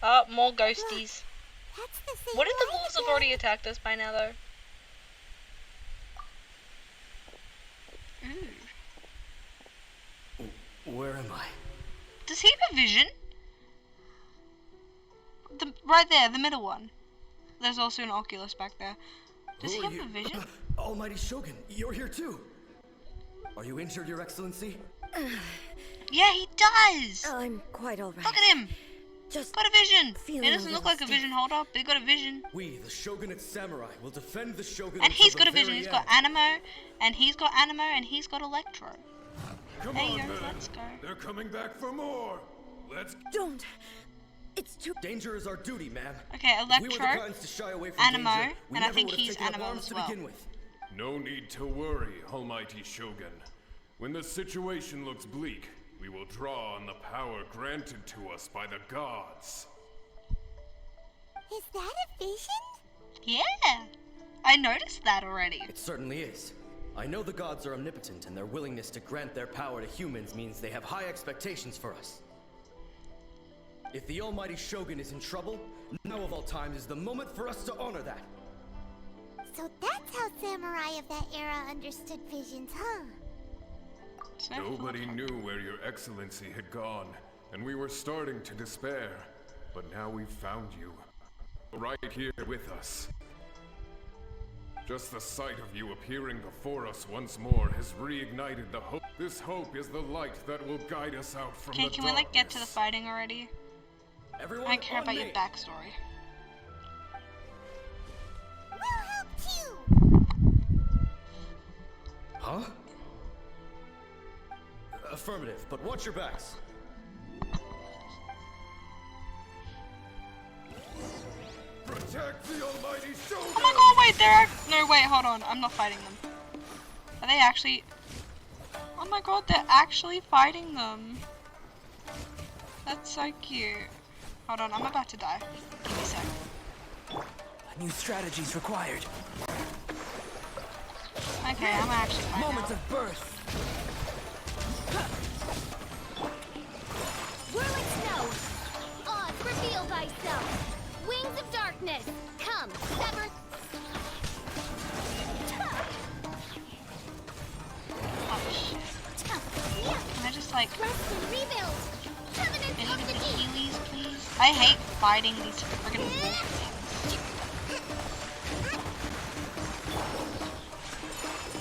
Oh, more ghosties. That's the same What if the line wolves have again. already attacked us by now though? Where am I? Does he have a vision? Right there, the middle one. There's also an Oculus back there. Does he have a vision? Almighty Shogun, you're here too. Are you injured, Your Excellency? Yeah, he does! I'm quite alright. Look at him! Just Got a vision! feeling It doesn't a look little like a vision holder, but he got a vision. We, the Shogunate Samurai, will defend the Shogun And he's until got a the vision. very He's got end. Animo, and he's got Animo, and he's got Electro. Come There on, you go, men. let's go. They're coming back for more. Let's don't. It's too. Danger is our duty, ma'am. Okay, If we were the Electro, kinds to shy away from Animo, danger, we and I never think would have he's taken up Animo arms as to well. begin with. No need to worry, Almighty Shogun. When the situation looks bleak, we will draw on the power granted to us by the gods. Is that a vision? Yeah! I noticed that already. It certainly is. I know the gods are omnipotent, and their willingness to grant their power to humans means they have high expectations for us. If the Almighty Shogun is in trouble, now of all times is the moment for us to honor that. So that's how samurai of that era understood visions, huh? Nobody knew where your excellency had gone, and we were starting to despair. But now we've found you. Right here with us. Just the sight of you appearing before us once more has reignited the hope. This hope is the light that will guide us out from the Okay, can we like get to the fighting already? Everyone, I don't care on about me. your backstory. We'll help too! Huh? Affirmative, but watch your backs. Protect the Almighty Shogun! Oh my god, wait, no, wait, hold on. I'm not fighting them. Are they actually... Oh my god, they're actually fighting them. That's so cute. Hold on, I'm about to die. Give me a sec. New strategies required. Okay, I'm actually fine Moment now. of birth. Whirling snow! Odds, reveal thyself! Wings of darkness! Come, sever... Oh shit. Can I just like... Rest and rebuild! Covenant Any of of the the deep! Heelys, please? I hate fighting these friggin' wolf things.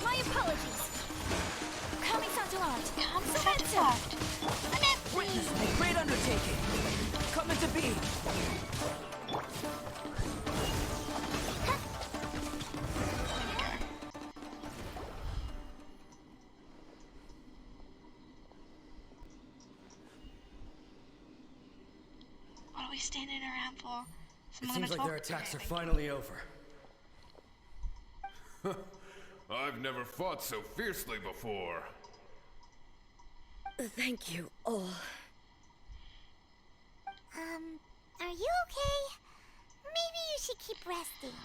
My apologies! Kami-Satoart! Come soft. Witness a great undertaking. Coming to be. What are we standing around for? It Someone seems gonna like their talk? attacks are Okay, finally over. I've never fought so fiercely before. Thank you all. Are you okay? Maybe you should keep resting.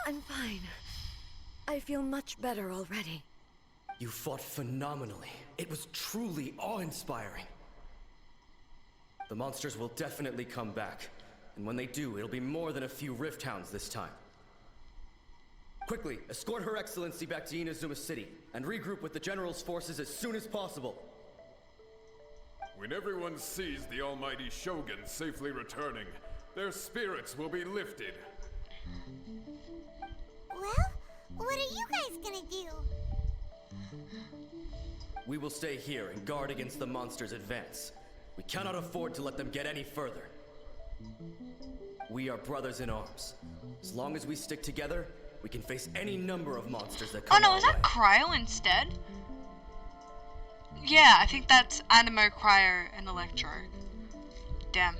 I'm fine. I feel much better already. You fought phenomenally. It was truly awe-inspiring. The monsters will definitely come back. And when they do, it'll be more than a few Rift Hounds this time. Quickly, escort Her Excellency back to Inazuma City, and regroup with the General's forces as soon as possible. When everyone sees the Almighty Shogun safely returning, their spirits will be lifted. Well, what are you guys gonna do? We will stay here and guard against the monsters' advance. We cannot afford to let them get any further. We are brothers in arms. As long as we stick together, we can face any number of monsters that Oh come no, our is that way. Cryo instead? Yeah, I think that's Animo, Cryo, and Electro. Damn.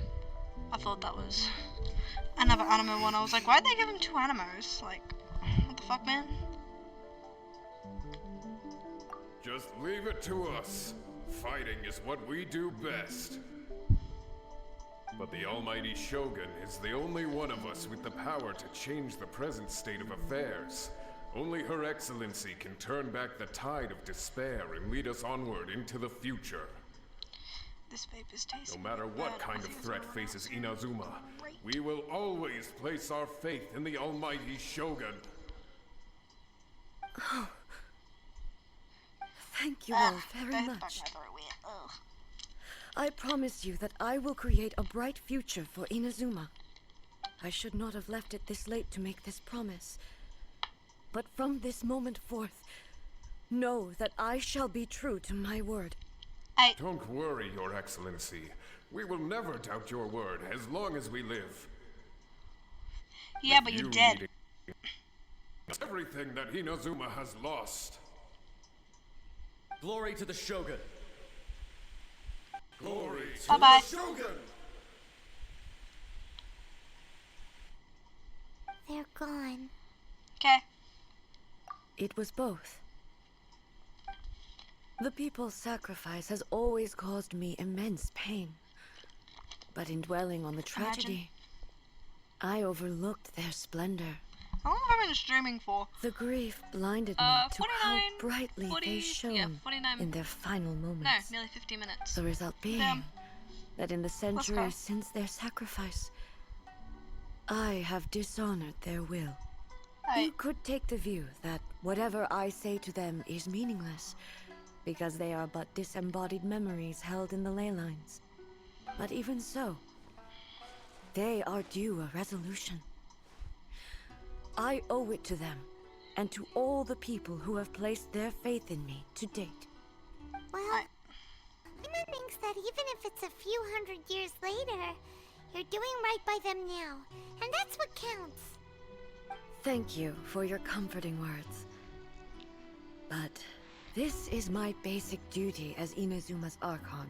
I thought that was another Animo one. I was like, why'd they give him two Animos? Like, what the fuck, man? Just leave it to us. Fighting is what we do best. But the Almighty Shogun is the only one of us with the power to change the present state of affairs. Only Her Excellency can turn back the tide of despair and lead us onward into the future. This vape is tasting No matter what kind of threat faces Inazuma, we will always place our faith in the Almighty Shogun. Oh. Thank you all very much. I promise you that I will create a bright future for Inazuma. I should not have left it this late to make this promise. But from this moment forth, know that I shall be true to my word. Don't worry, Your Excellency. We will never doubt your word as long as we live. Yeah, but you're dead. Everything that Inazuma has lost. Glory to the Shogun. Glory to Bye-bye. the Shogun! They're gone. Okay. It was both. The people's sacrifice has always caused me immense pain. But in dwelling on the tragedy, I overlooked their splendor. How long have I been streaming for? The grief blinded me to how brightly they shone in their final moments. No, nearly 50 minutes. The result being Damn. that in the go. centuries since their sacrifice, I have dishonored their will. You could take the view that whatever I say to them is meaningless, because they are but disembodied memories held in the ley lines. But even so, they are due a resolution. I owe it to them, and to all the people who have placed their faith in me to date. Well, Paimon thinks that even if it's a few hundred years later, you're doing right by them now, and that's what counts. Thank you for your comforting words. But this is my basic duty as Inazuma's Archon,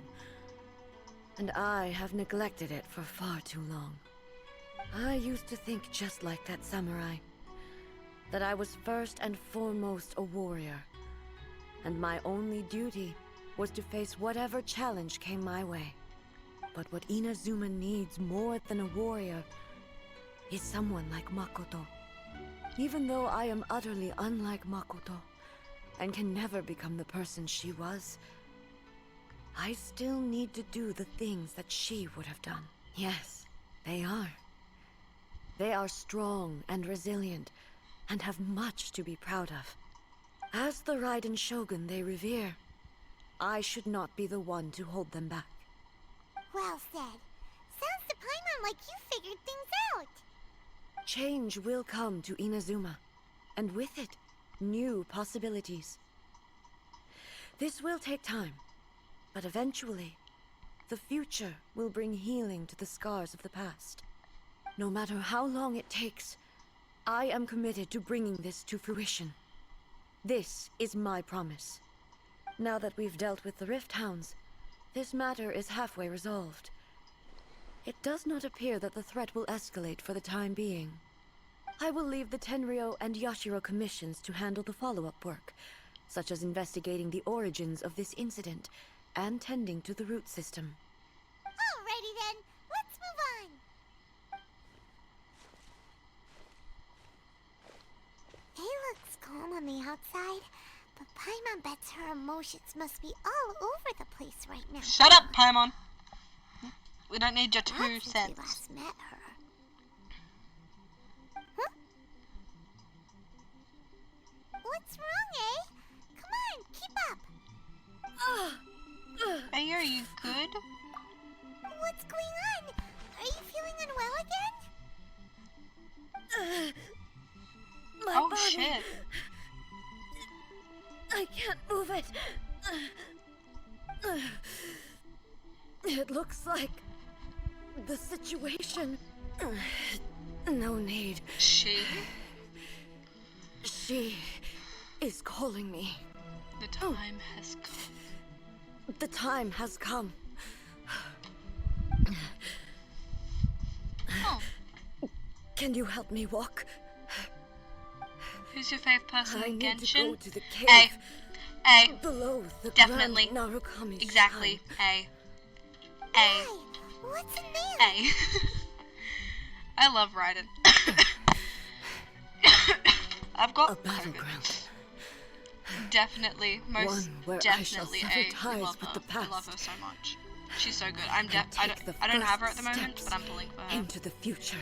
and I have neglected it for far too long. I used to think just like that samurai, that I was first and foremost a warrior, and my only duty was to face whatever challenge came my way. But what Inazuma needs more than a warrior is someone like Makoto. Even though I am utterly unlike Makoto, and can never become the person she was, I still need to do the things that she would have done. Yes, they are. They are strong and resilient, and have much to be proud of. As the Raiden Shogun they revere, I should not be the one to hold them back. Well said. Sounds to Paimon like you figured things out. Change will come to Inazuma, and with it, new possibilities. This will take time, but eventually, the future will bring healing to the scars of the past. No matter how long it takes, I am committed to bringing this to fruition. This is my promise. Now that we've dealt with the Rift Hounds, this matter is halfway resolved. It does not appear that the threat will escalate for the time being. I will leave the Tenryo and Yashiro commissions to handle the follow-up work, such as investigating the origins of this incident and tending to the root system. Alrighty then, let's move on. It looks calm on the outside, but Paimon bets her emotions must be all over the place right now. Shut up, Paimon. We don't need your 2 Not since cents. we last met her. Huh? What's wrong, eh? Come on, keep up. Hey, are you good? What's going on? Are you feeling unwell again? My Oh, body. shit. I can't move it. It looks like the situation. No need. She? She is calling me. The time has come. The time has come. Oh. Can you help me walk? Who's your favorite person I in need to Genshin? go to the cave. A. Below the Definitely. Grand Narukami Exactly. Shrine. A. Hey, what's in there? A. I love Raiden. I've got A battleground. Definitely, most One where definitely I shall sever A. ties love with her. the I love past. her so much. She's so good. And I take the don't have her at first the moment, steps but I'm pulling for her. into the future.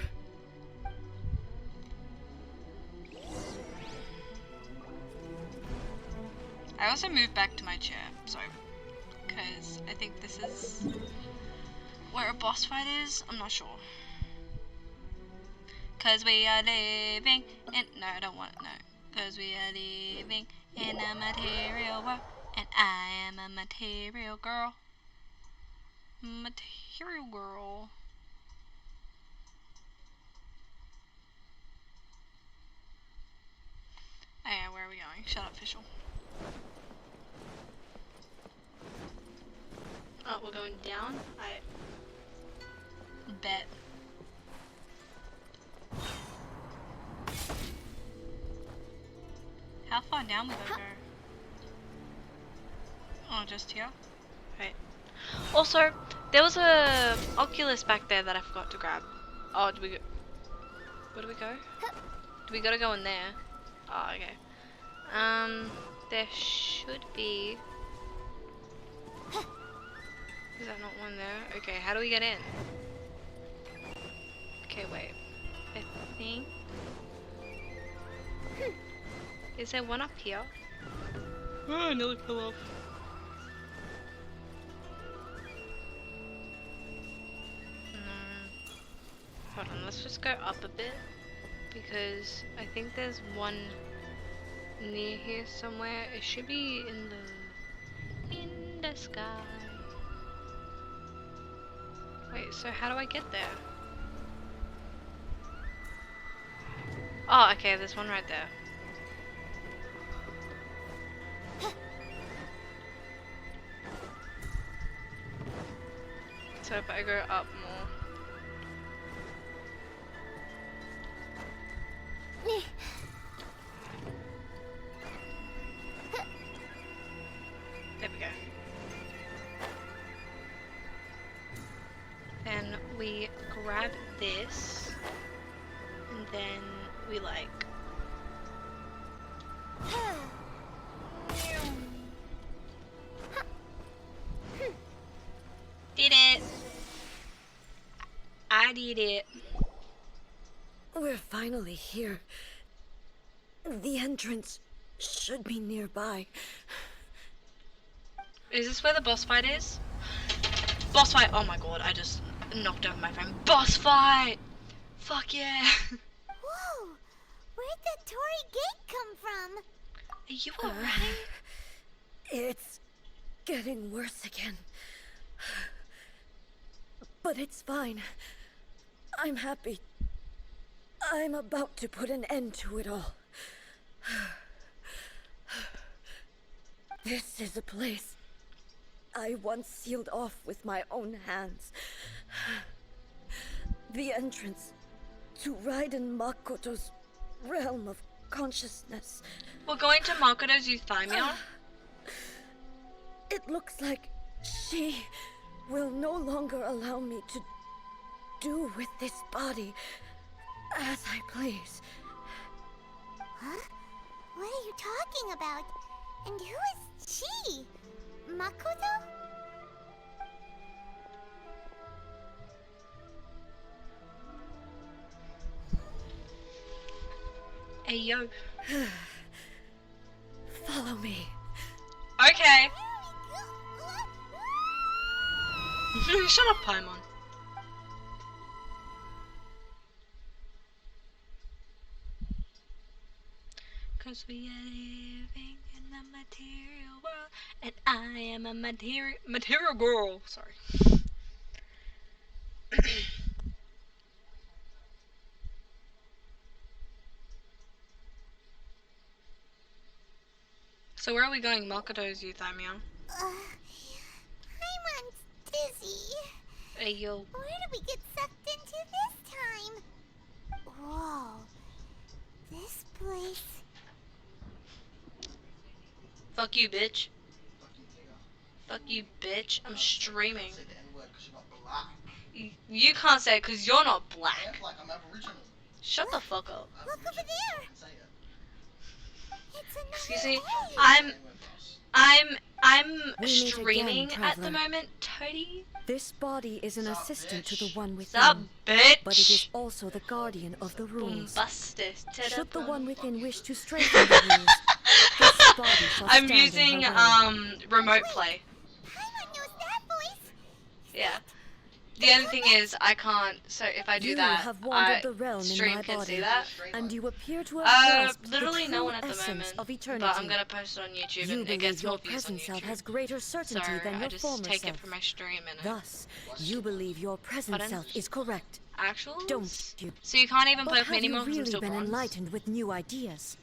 I also moved back to my chair, so because I think this is where a boss fight is. I'm not sure. Cause we are living in I don't want it. No. Cause we are living in a material world, and I am a material girl. Material girl. Oh yeah, where are we going? Shut up, official. Oh, we're going down? I bet. How far down we gotta go? Oh, just here? Right. Also, there was a Oculus back there that I forgot to grab. Oh, do we go? Where do we go? Do we gotta go in there? Oh, okay. There should be... Is that not one there? Okay, how do we get in? Okay, wait. I think... Is there one up here? Oh, I nearly fell off. No. Hold on, let's just go up a bit. because I think there's one near here somewhere. It should be in the sky. Wait, so how do I get there? Oh, okay, there's one right there. So if I go up more. There we go. And we grab this, and then we like. Did it! I did it. We're finally here. The entrance should be nearby. Is this where the boss fight is? Boss fight! Oh my god, I just knocked over my phone. Boss fight! Fuck yeah! Whoa! Where'd that Torii gate come from? Are you alright? It's getting worse again. But it's fine. I'm happy. I'm about to put an end to it all. This is a place I once sealed off with my own hands. The entrance to Raiden Makoto's realm of consciousness. We're going to Makoto's euthymia. It looks like she will no longer allow me to do with this body as I please. Huh? What are you talking about? And who is she? Makoto? Hey yo. Follow me. Okay. Shut up, Paimon. Cause we are living in the material world, and I am a material girl. Sorry. So where are we going? Makoto's euthymia. Paimon's dizzy. Hey yo. Where did we get sucked into this time? Whoa. This place. Fuck you, bitch. Fuck you, bitch. I'm streaming. You can't say it because you're not black. Shut the fuck up. Look over there. It's another Excuse me. egg. I'm We meet streaming again, at the traveler. moment, Toadie. This body is an assistant to the one Sup, within, bitch? but it is also the guardian of the rules. Busted. Should the one within wish to strengthen the rules, this body shall I'm stand in using her way. remote play. Paimon knows that voice. Yeah. The only thing is I can't. So if I do You that, have wandered the realm in stream my can body, see that. and you appear to have grasped Literally the no true one at the essence moment. of eternity. But I'm gonna post it on YouTube, You and it believe gets more your views on present self YouTube. has greater certainty So than I your just former take self. it from my stream and Thus, you believe your present Pardon? self is correct. actual. Don't you? So you can't even But play with have me you anymore because I'm really still been bronze. enlightened with new ideas?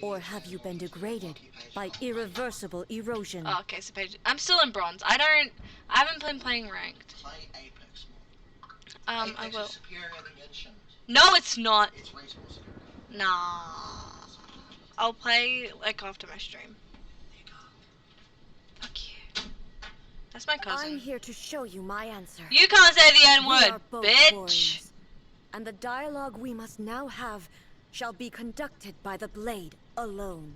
Or have you been degraded by irreversible erosion? Oh, okay, so page. I'm still in bronze. I haven't been playing ranked. I will. No, it's not. Nah. I'll play like after my stream. Fuck you. That's my cousin. I'm here to show you my answer. You can't say the N We word, are both bitch. warriors, and the dialogue we must now have shall be conducted by the blade alone.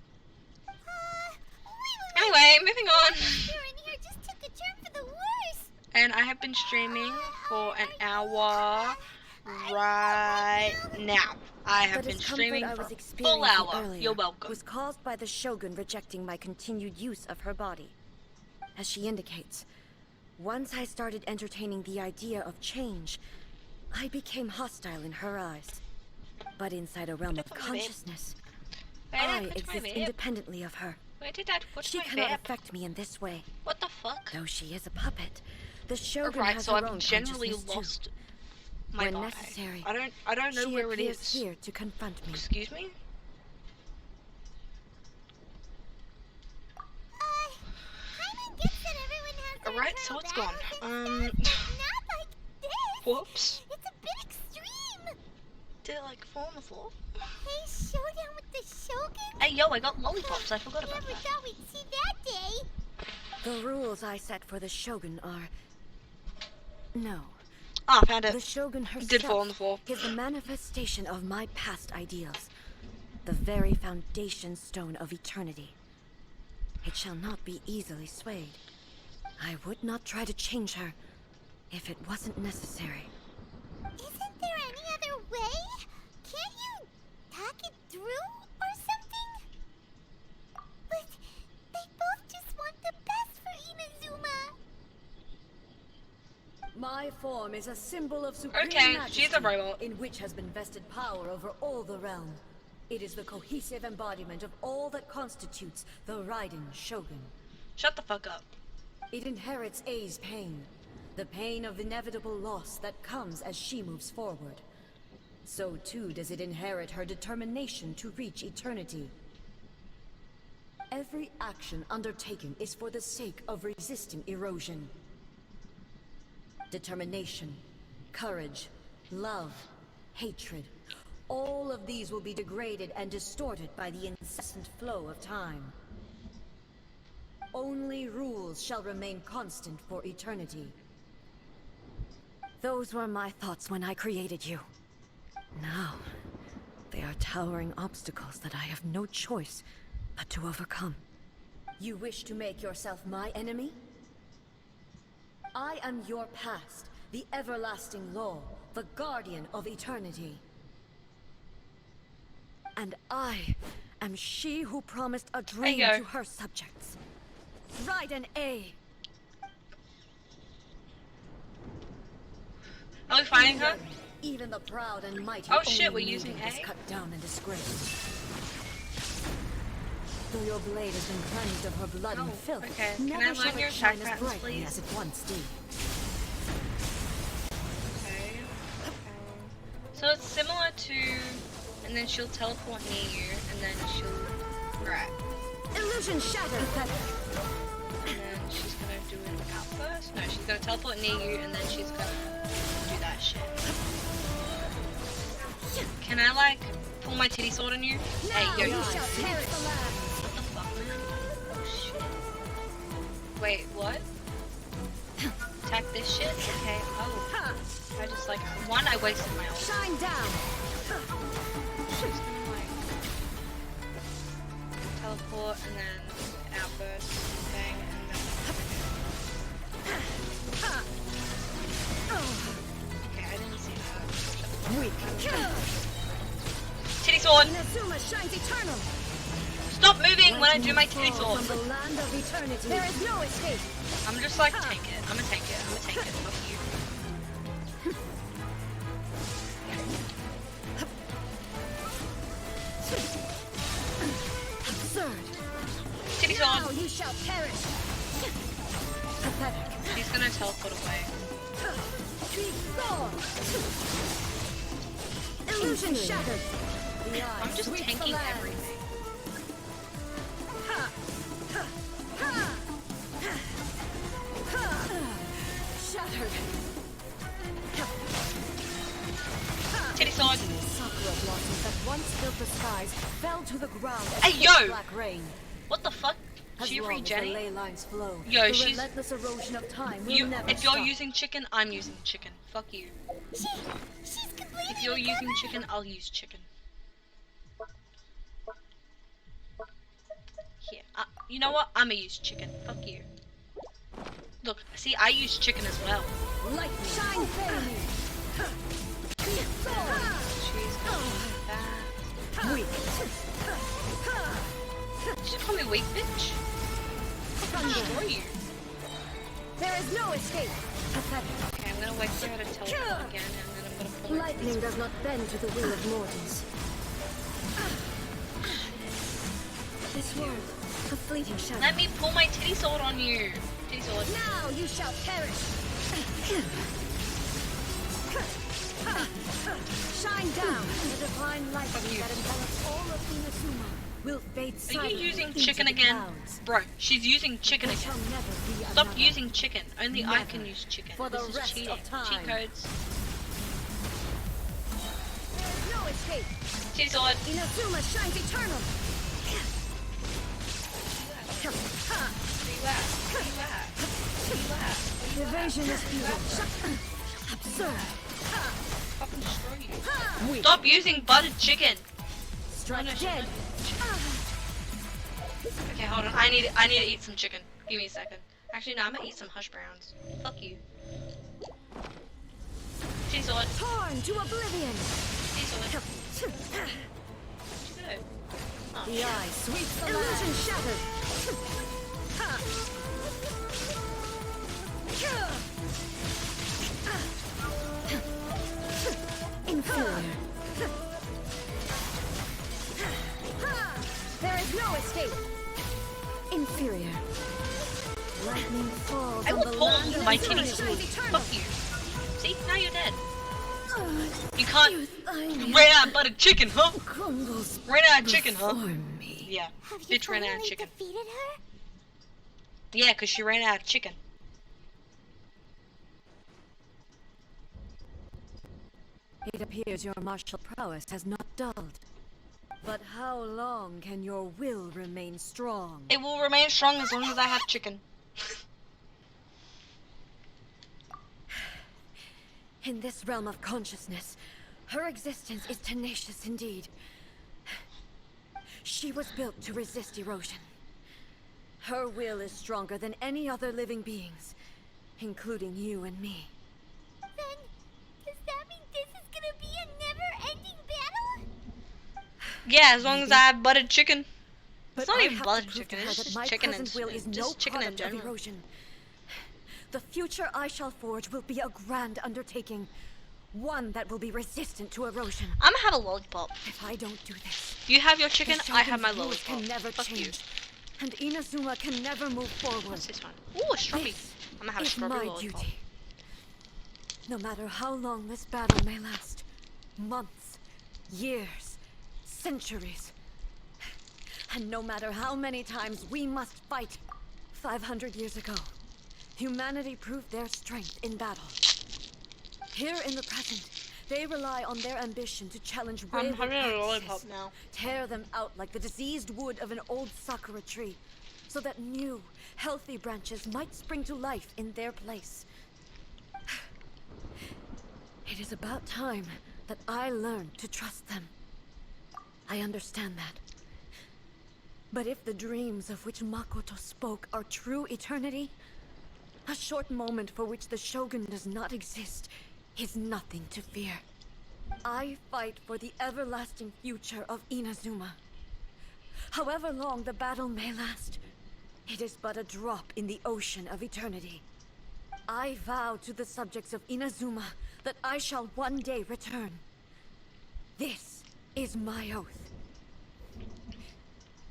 Anyway, moving on. Here and here just took a turn for the worse. And I have been streaming for an hour right now. I have The been discomfort streaming I for was a full experiencing hour. earlier You're welcome. was caused by the Shogun rejecting my continued use of her body. As she indicates, once I started entertaining the idea of change, I became hostile in her eyes. But inside a realm Put of it on my bed. consciousness, Where did I I put my exist vape? independently of her. Where did I put She my cannot vape? affect me in this way. What the fuck? Though she is a puppet, the Shogun Alright, has so her I've own generally consciousness too. lost my When body. necessary, I don't know she where it appears is. here to confront me. Excuse me? Paimon gets that everyone has their Alright, so internal it's gone. battles and stuff, but not like this. Whoops. It's a bit extreme. Did it like fall on the floor? Hey, showdown with the Shogun? Hey yo, I got lollipops, I forgot about Never that. thought we'd see that day. The rules I set for the Shogun are... No. Ah, found The it. Shogun It herself did fall on the floor. is the manifestation of my past ideals. The very foundation stone of eternity. It shall not be easily swayed. I would not try to change her if it wasn't necessary. Isn't there any other way? Can't you talk it through or something? But they both just want the best for Inazuma. My form is a symbol of supreme Okay, majesty, she's a robot. in which has been vested power over all the realm. It is the cohesive embodiment of all that constitutes the Raiden Shogun. Shut the fuck up. It inherits A's pain, the pain of inevitable loss that comes as she moves forward. So too does it inherit her determination to reach eternity. Every action undertaken is for the sake of resisting erosion. Determination, courage, love, hatred. All of these will be degraded and distorted by the incessant flow of time. Only rules shall remain constant for eternity. Those were my thoughts when I created you. Now, they are towering obstacles that I have no choice but to overcome. You wish to make yourself my enemy? I am your past, the everlasting law, the guardian of eternity. And I am she who promised a dream go. to her subjects. Raiden A. Are we fighting her? Even the proud and mighty. Oh shit, only we're using Mugen is A? cut down and disgraced. Though your blade has been cleansed of her blood and Oh, filth, okay. Can never I shall learn it your shine attack as patterns, brightly please? as it once did. Okay. So it's similar to, and then she'll teleport near you, and then she'll, right, Illusion shattered. and then she's gonna do an outburst. No, she's gonna teleport near you, and then she's gonna do that shit. Can I like pull my titty sword on you? Hey, yo, you what shall perish. the fuck, man? Oh shit. Wait, what? Attack this shit? Okay. Oh. I just like one. I wasted my ult. Shine down. She's gonna like teleport and then outburst thing and then. Okay, I didn't see that. Weak. Titty sword! Inazuma shines eternal. Stop moving when I do my titty Fall sword! from the land of eternity. There is no escape. I'm just like, take it. I'm gonna take it. I'm gonna take it. Fuck you. Absurd. Titty Now sword! you shall perish. Pathetic. She's gonna teleport away. Illusion shattered. The eye I'm just sweeps the tanking land. everything. Shattered. Titty sword! Sakura blossoms that once filled the skies fell to the ground as Hey, thick yo! black rain. What the fuck? As She long as the regenning? ley lines flow, Yo, the she's- relentless erosion of time will You, never if you're stop. using chicken, I'm using chicken. Fuck you. She's completely If you're using recovered. chicken, I'll use chicken. Here, you know what? I'ma use chicken. Fuck you. Look, see, I use chicken as well. Lightning. Shine fairly. She's gonna do that. Weak. Did you call me weak, bitch? I'll destroy you. There is no escape. Pathetic. Okay, I'm gonna wait for her to teleport again, and then I'm Gotta pull my Lightning does not bend to the will of mortals. This world, a fleeting shadow. Let me pull my titty sword on you. Titty sword. Now you shall perish. Shine down. The divine lightning that envelops all of Inazuma will fade Are silently you using into chicken the again? clouds. Bro, she's using chicken There again. shall never be Stop another. using chicken. Only I Never. can use chicken. For the This is rest cheating. of time. Cheat codes. There's no escape. Titty sword. Inazuma shines eternal. Where you at? Where you at? Where you at? Evasion is futile. Absurd. Fucking destroy you. Stop using buttered chicken. Strike Oh, no, dead. Okay, hold on. I need to eat some chicken. Give me a second. Actually, no, I'm gonna eat some hash browns. Fuck you. Titty sword. Torn to oblivion. Titty sword. Where'd you go? Oh, The eye sweeps the illusion shattered. Inferior. There is no escape. Inferior. Lightning falls I on will the pull land of my the titty dead. sword. Fuck you. See? Now you're dead. You You can't. Ran out of buttered chicken, huh? Crumbles Ran out of chicken, huh? before me. Yeah. Have you Bitch ran out of finally chicken. defeated her? Yeah, because she ran out of chicken. It appears your martial prowess has not dulled. But how long can your will remain strong? It will remain strong as long as I have chicken. In this realm of consciousness, her existence is tenacious indeed. She was built to resist erosion. Her will is stronger than any other living beings, including you and me. Then, does that mean this is gonna be a never-ending battle? Yeah, as long as I have buttered chicken. It's not I even have to buttered prove chicken, to her it's that just my chicken present will is no just chicken in product of general. erosion. The future I shall forge will be a grand undertaking, one that will be resistant to erosion. I'm gonna have a lollipop. If I don't do this, You have your chicken, the I have my Shogun's rules lollipop. can never Fuck you. change, and Inazuma can never move forward. What's this one? Ooh, a strawberry. This I'm gonna have a is strawberry my lollipop. duty. No matter how long this battle may last, months, years, centuries, and no matter how many times we must fight. 500 years ago, humanity proved their strength in battle. Here in the present, they rely on their ambition to challenge I'm wayward having a lollipop practices, now. tear them out like the diseased wood of an old sakura tree, so that new, healthy branches might spring to life in their place. It is about time that I learned to trust them. I understand that. But if the dreams of which Makoto spoke are true eternity, a short moment for which the Shogun does not exist is nothing to fear. I fight for the everlasting future of Inazuma. However long the battle may last, it is but a drop in the ocean of eternity. I vow to the subjects of Inazuma that I shall one day return. This is my oath.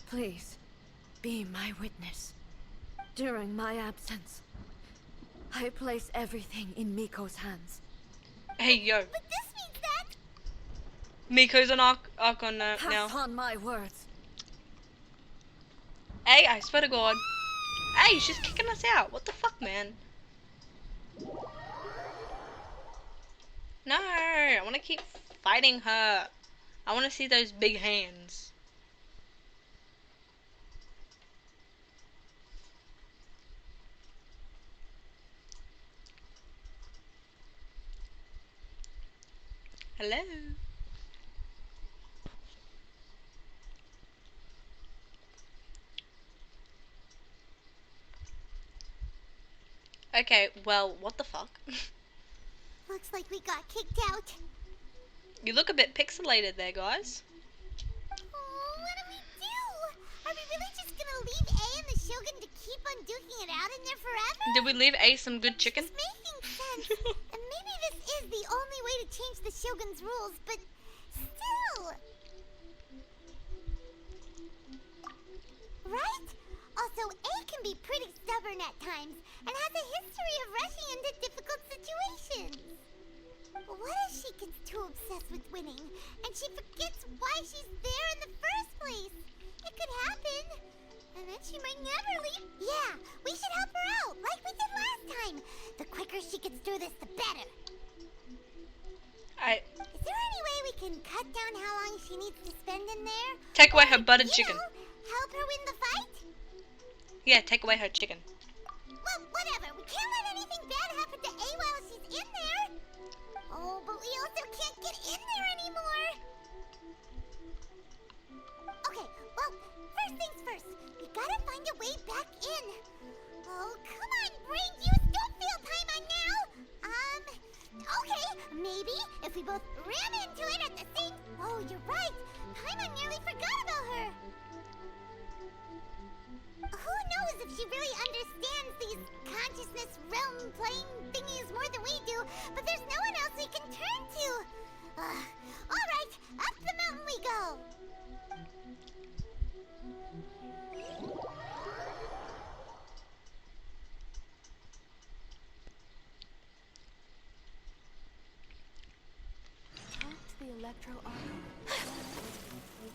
Please, be my witness. During my absence, I place everything in Miko's hands. Hey, yo. But this means that... Miko's an Archon now. Pass on my words. Hey, I swear to God. Hey, she's kicking us out. What the fuck, man? No, I want to keep fighting her. I want to see those big hands. Hello? Okay, well, what the fuck? Looks like we got kicked out. You look a bit pixelated there, guys. Oh, what do we do? Our we really just gonna leave A and the Shogun to keep on duking it out in there forever? Did we leave A some good chicken? It's making sense. And maybe this is the only way to change the Shogun's rules, but still. Right? Also, A can be pretty stubborn at times and has a history of rushing into difficult situations. What if she gets too obsessed with winning and she forgets why she's there in the first place? It could happen. And then she might never leave. Yeah, we should help her out, like we did last time. The quicker she gets through this, the better. Is there any way we can cut down how long she needs to spend in there? Take away her buttered chicken. Help her win the fight? Yeah, take away her chicken. Well, whatever. We can't let anything bad happen to A while she's in there. Oh, but we also can't get in there anymore. Okay, well, first things first. We gotta find a way back in. Oh, come on, brain juice. Don't feel Paimon now. Okay, maybe if we both ran into it at the same... Oh, you're right. Paimon nearly forgot about her. Who knows if she really understands these consciousness realm playing thingies more than we do, but there's no one else we can turn to. Alright, up the mountain we go.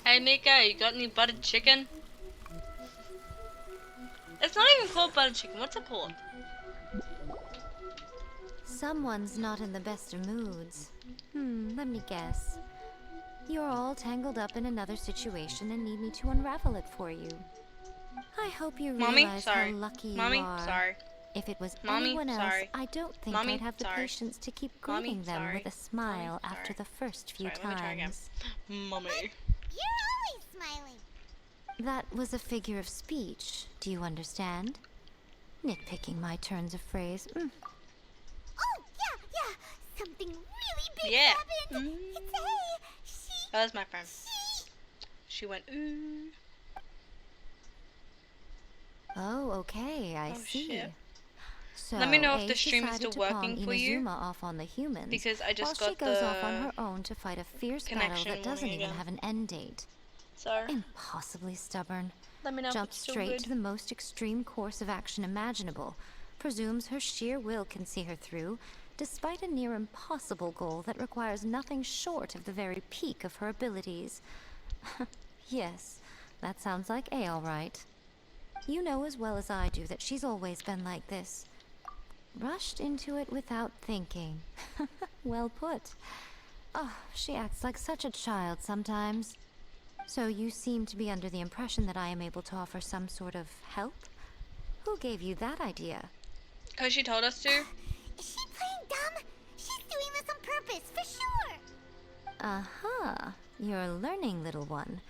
Hey Mika, you got any buttered chicken? It's not even called buttered chicken. What's it called? Someone's not in the best of moods. Let me guess. You're all tangled up in another situation and need me to unravel it for you. I hope you realize how lucky you are. Sorry. If it was Mommy, anyone else, sorry. I don't think Mommy, I'd have the sorry. patience to keep Mommy, greeting them sorry. with a smile Mommy, after the first few Sorry, let me try again. times. Mommy. You're always smiling. That was a figure of speech. Do you understand? Nitpicking my turns of phrase. Oh, yeah. Something really big Yeah. happened. It's A. That was my friend. She went, ooh. Oh, okay, I see. Shit. So, Let me know if the Ace stream is decided still to palm working for you, Inazuma off on the humans, because I just while got she goes the off on her own to fight a fierce battle connection that doesn't warning even again. have an end date. So, Impossibly stubborn. let me know if Jumps it's still straight good. to the most extreme course of action imaginable. Presumes her sheer will can see her through, despite a near impossible goal that requires nothing short of the very peak of her abilities. Yes, that sounds like A, all right. You know as well as I do that she's always been like this. Rushed into it without thinking. Well put. Oh, she acts like such a child sometimes. So you seem to be under the impression that I am able to offer some sort of help? Who gave you that idea? Because she told us to. Is she playing dumb? She's doing this on purpose, for sure. Uh-huh. You're learning, little one.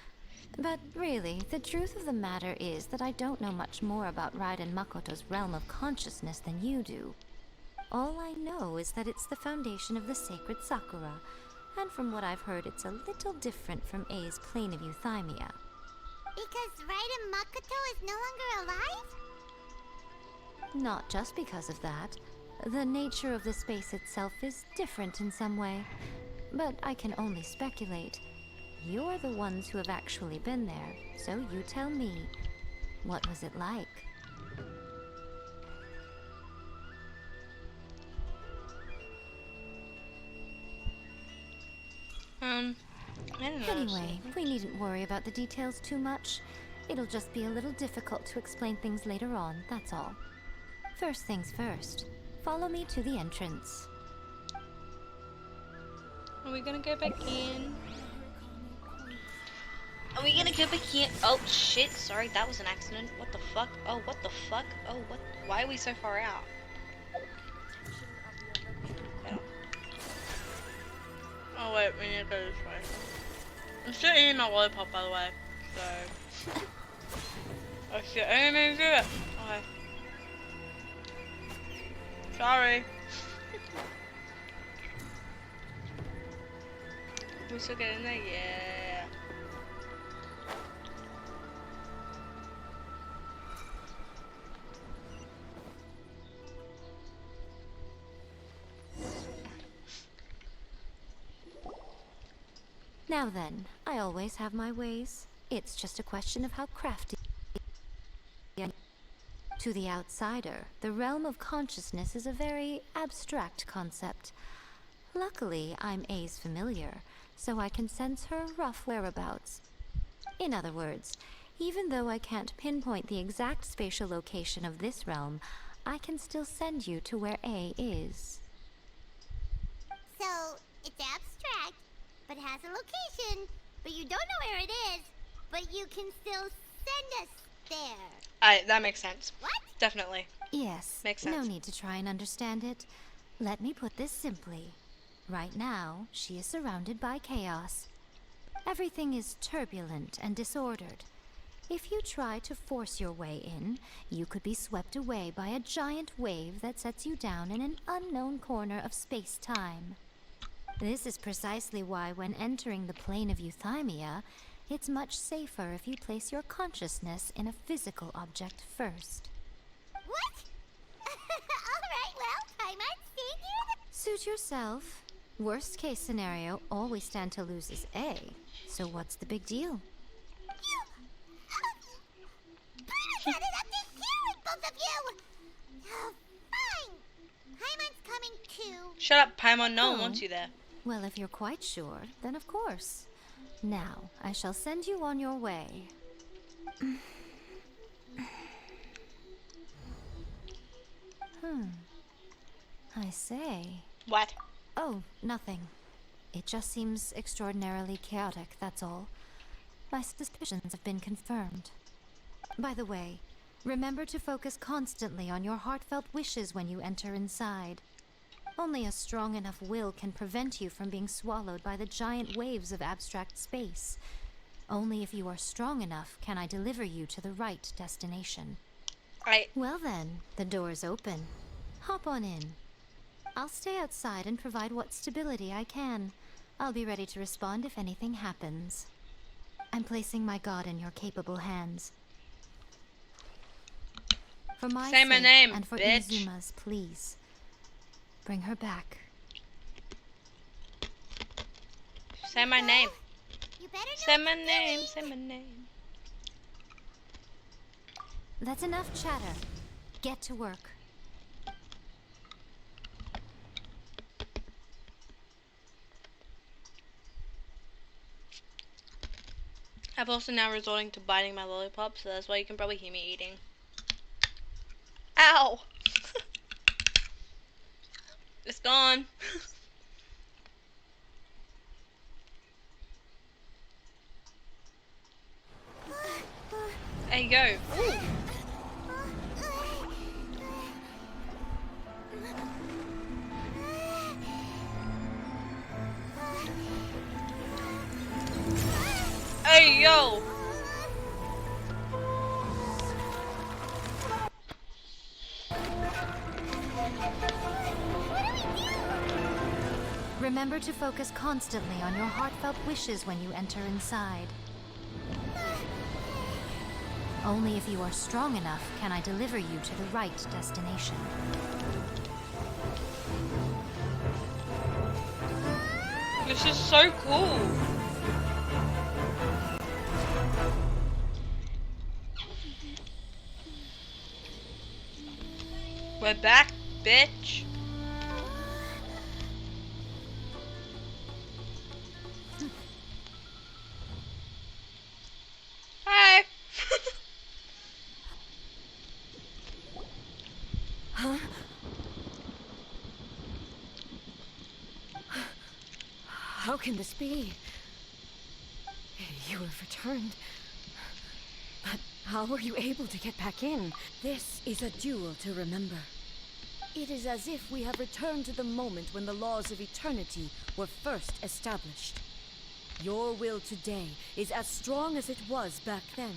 But really, the truth of the matter is that I don't know much more about Raiden Makoto's realm of consciousness than you do. All I know is that it's the foundation of the sacred Sakura, and from what I've heard, it's a little different from A's plane of euthymia. Because Raiden Makoto is no longer alive? Not just because of that. The nature of the space itself is different in some way. But I can only speculate. You're the ones who have actually been there, so you tell me. What was it like? I don't know. Anyway, we needn't worry about the details too much. It'll just be a little difficult to explain things later on, that's all. First things first. Follow me to the entrance. Are we gonna go back in? Are we gonna go back in? Oh shit, sorry, that was an accident. What the fuck? Oh, what the fuck? Oh, what? Why are we so far out? Oh wait, we need to go this way. I'm still eating my lollipop, by the way, so... Oh shit, I didn't mean to do it! Okay. Sorry. Can we still get in there? Yeah. Now then, I always have my ways. It's just a question of how crafty. To the outsider, the realm of consciousness is a very abstract concept. Luckily, I'm A's familiar, so I can sense her rough whereabouts. In other words, even though I can't pinpoint the exact spatial location of this realm, I can still send you to where A is. So, it's abstract, but has a location, but you don't know where it is, but you can still send us there. That makes sense. What? Definitely. Yes, Makes sense. no need to try and understand it. Let me put this simply. Right now, she is surrounded by chaos. Everything is turbulent and disordered. If you try to force your way in, you could be swept away by a giant wave that sets you down in an unknown corner of space-time. This is precisely why when entering the plane of Euthymia, it's much safer if you place your consciousness in a physical object first. What? Alright, well, Paimon, thank you. Suit yourself. Worst case scenario, all we stand to lose is A. So what's the big deal? Paimon got it up to here with both of you! Fine! Paimon's coming too. Shut up, Paimon. No one Oh. wants you there. Well, if you're quite sure, then of course. Now, I shall send you on your way. I say. What? Oh, nothing. It just seems extraordinarily chaotic, that's all. My suspicions have been confirmed. By the way, remember to focus constantly on your heartfelt wishes when you enter inside. Only a strong enough will can prevent you from being swallowed by the giant waves of abstract space. Only if you are strong enough can I deliver you to the right destination. Well then, the door's open. Hop on in. I'll stay outside and provide what stability I can. I'll be ready to respond if anything happens. I'm placing my god in your capable hands. For my Say my sake name, and for bitch. Inuzuma's, please. Bring her back. Say my name. You better know Say what my you're name. doing. Say my name. That's enough chatter. Get to work. I've also now resorting to biting my lollipop, so that's why you can probably hear me eating. Ow! It's gone. There you go. Ooh. Hey yo! Remember to focus constantly on your heartfelt wishes when you enter inside. Only if you are strong enough can I deliver you to the right destination. This is so cool. We're back, bitch. Hi. Huh? How can this be? You have returned. But how were you able to get back in? This is a duel to remember. It is as if we have returned to the moment when the laws of eternity were first established. Your will today is as strong as it was back then.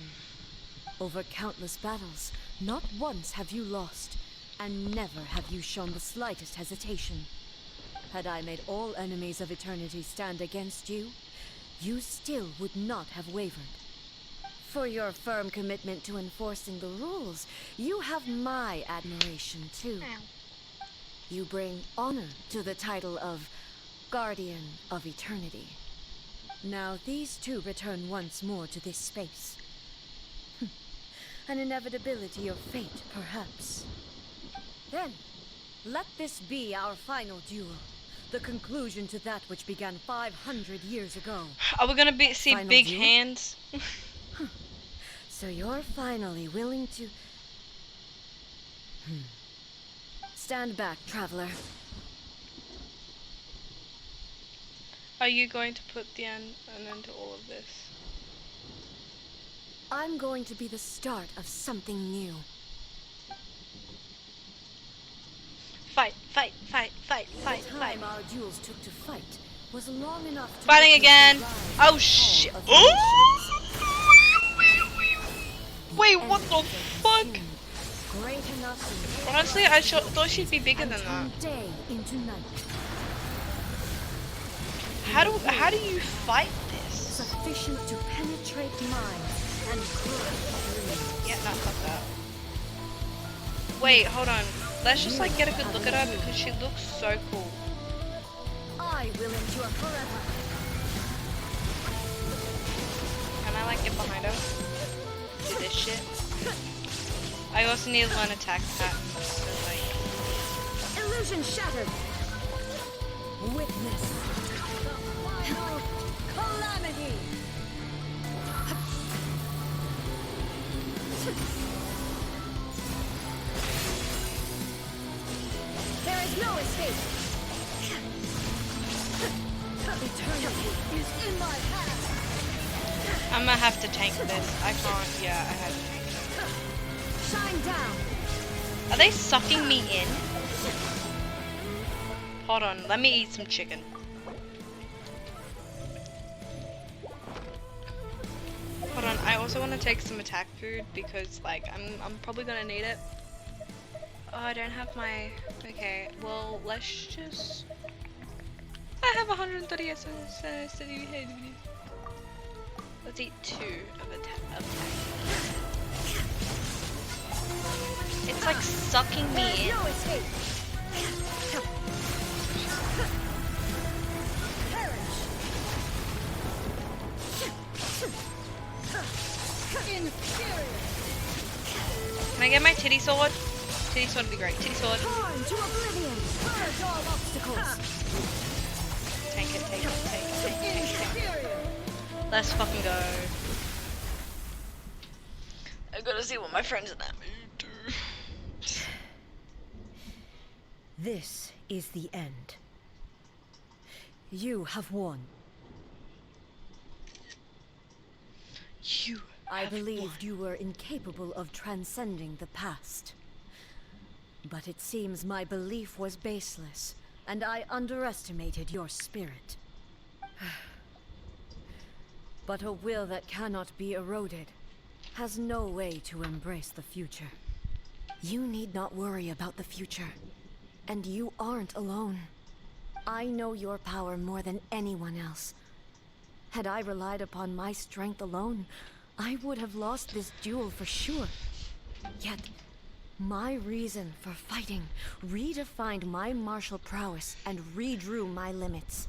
Over countless battles, not once have you lost, and never have you shown the slightest hesitation. Had I made all enemies of eternity stand against you, you still would not have wavered. For your firm commitment to enforcing the rules, you have my admiration too. You bring honor to the title of Guardian of Eternity. Now these two return once more to this space. An inevitability of fate, perhaps. Then, let this be our final duel. The conclusion to that which began 500 years ago. Are we gonna see Final big duel? hands? So you're finally willing to... Stand back, traveler. Are you going to put an end to all of this? I'm going to be the start of something new. Fight, fight, fight, fight, fight, The fight. time our duels took to fight was long enough to Fighting witness again. the rise Oh and shit. fall of Wait, nations. what the fuck? Great enough to Honestly, I thought she'd be bigger than that. turn day into night. How do you fight this? Sufficient to penetrate minds and crush dreams. Yeah, not fuck that. Wait, hold on. Let's just like get a good look at her because she looks so cool. I will endure forever. Can I like get behind her? Do this shit. I also need to learn attack patterns. So like, Illusion shattered. Witness the final calamity. There is no escape. Eternity is in my hands. I'm gonna have to tank this. I can't. Yeah, I had to tank it. Shine down. Are they sucking me in? Hold on, let me eat some chicken. Hold on, I also want to take some attack food because like I'm probably gonna need it. Oh, I don't have my... Okay, well, let's just... I have 130 essence. Let's eat 2 of attack. It's like sucking me in. No escape. Can I get my titty sword? Titty sword would be great. Titty sword. Torn to oblivion. Purge all obstacles. Take it, take it, take it, take it. Let's fucking go. I gotta see what my friends in that mood do. This is the end. You have won. I believed you were incapable of transcending the past. But it seems my belief was baseless, and I underestimated your spirit. But a will that cannot be eroded has no way to embrace the future. You need not worry about the future, and you aren't alone. I know your power more than anyone else. Had I relied upon my strength alone, I would have lost this duel for sure. Yet, my reason for fighting redefined my martial prowess and redrew my limits.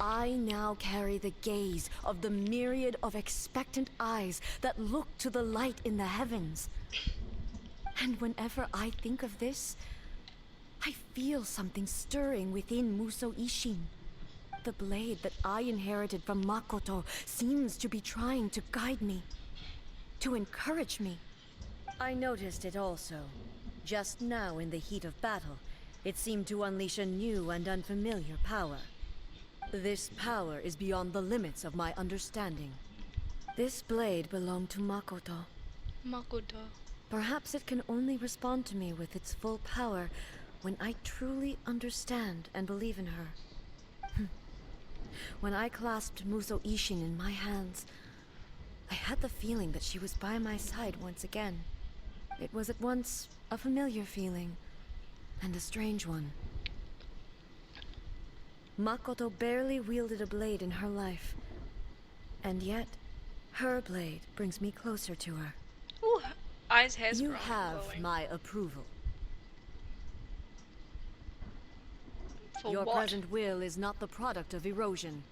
I now carry the gaze of the myriad of expectant eyes that look to the light in the heavens. And whenever I think of this, I feel something stirring within Muso Ishin. The blade that I inherited from Makoto seems to be trying to guide me, to encourage me. I noticed it also. Just now in the heat of battle, it seemed to unleash a new and unfamiliar power. This power is beyond the limits of my understanding. This blade belonged to Makoto. Makoto. Perhaps it can only respond to me with its full power when I truly understand and believe in her. When I clasped Muso Ishin in my hands, I had the feeling that she was by my side once again. It was at once a familiar feeling and a strange one. Makoto barely wielded a blade in her life, and yet her blade brings me closer to her. Ooh, eyes, hairs. You have my approval. For Your what? present will is not the product of erosion.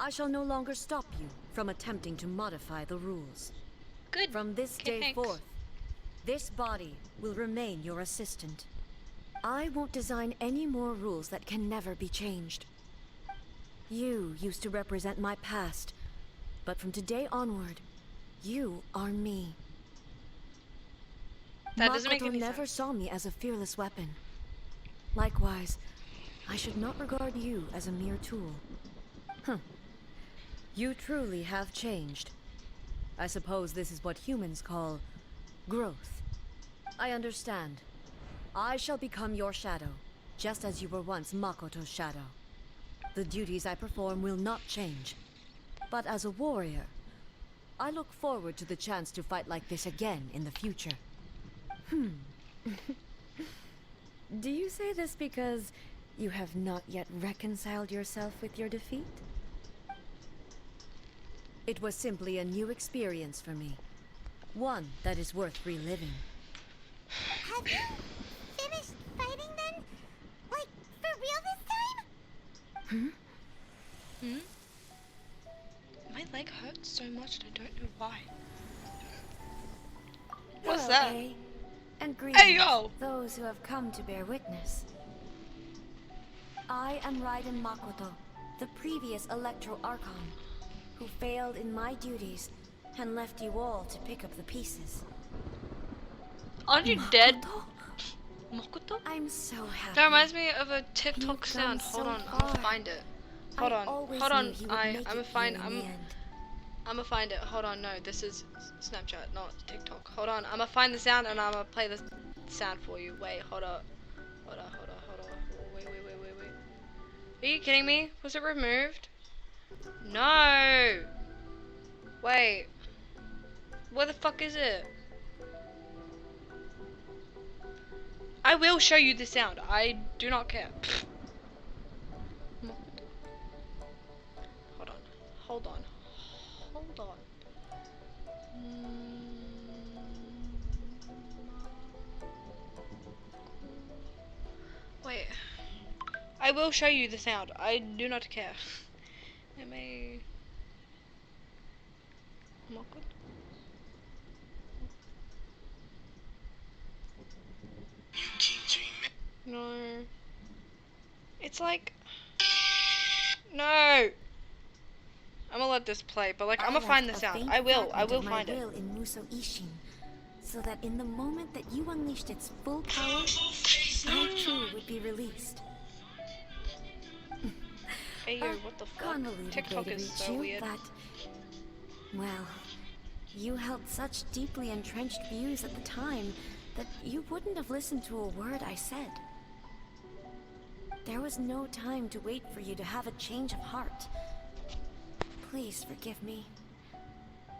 I shall no longer stop you from attempting to modify the rules. Good. From this Okay, day thanks. forth, this body will remain your assistant. I won't design any more rules that can never be changed. You used to represent my past, but from today onward, you are me. That doesn't make Makoto any never sense. saw me as a fearless weapon. Likewise, I should not regard you as a mere tool. You truly have changed. I suppose this is what humans call growth. I understand. I shall become your shadow, just as you were once Makoto's shadow. The duties I perform will not change. But as a warrior, I look forward to the chance to fight like this again in the future. Do you say this because you have not yet reconciled yourself with your defeat? It was simply a new experience for me. One that is worth reliving. Have you finished fighting then? Like, for real this time? My leg hurts so much and I don't know why. What's Hello, that? A. And greetings, Hey, yo! those who have come to bear witness. I am Raiden Makoto, the previous Electro Archon, who failed in my duties and left you all to pick up the pieces. Aren't you dead? Makoto? Makoto? I'm so happy. That reminds me of a TikTok You've come sound. Hold so on, I'm gonna far. find it. Hold I on, always hold on. knew he would I'm make gonna it find. here in the end. I'm gonna find it. Hold on, no, this is Snapchat, not TikTok. Hold on, I'm gonna find the sound and I'm gonna play the sound for you. Wait, hold up. Hold on. Wait. Are you kidding me? Was it removed? No! Wait. Where the fuck is it? I will show you the sound. I do not care. Hold on. Wait. I will show you the sound. I do not care. No. It's like... No! I'm gonna let this play, but like, I'm gonna find the sound. I will find it. In Muso Ishin, so that in the moment that you unleashed its full power, I too would be released. Hey yo, what the fuck? Convoluted TikTok way to is reach so you, weird. but, well, you held such deeply entrenched views at the time that you wouldn't have listened to a word I said. There was no time to wait for you to have a change of heart. Please forgive me.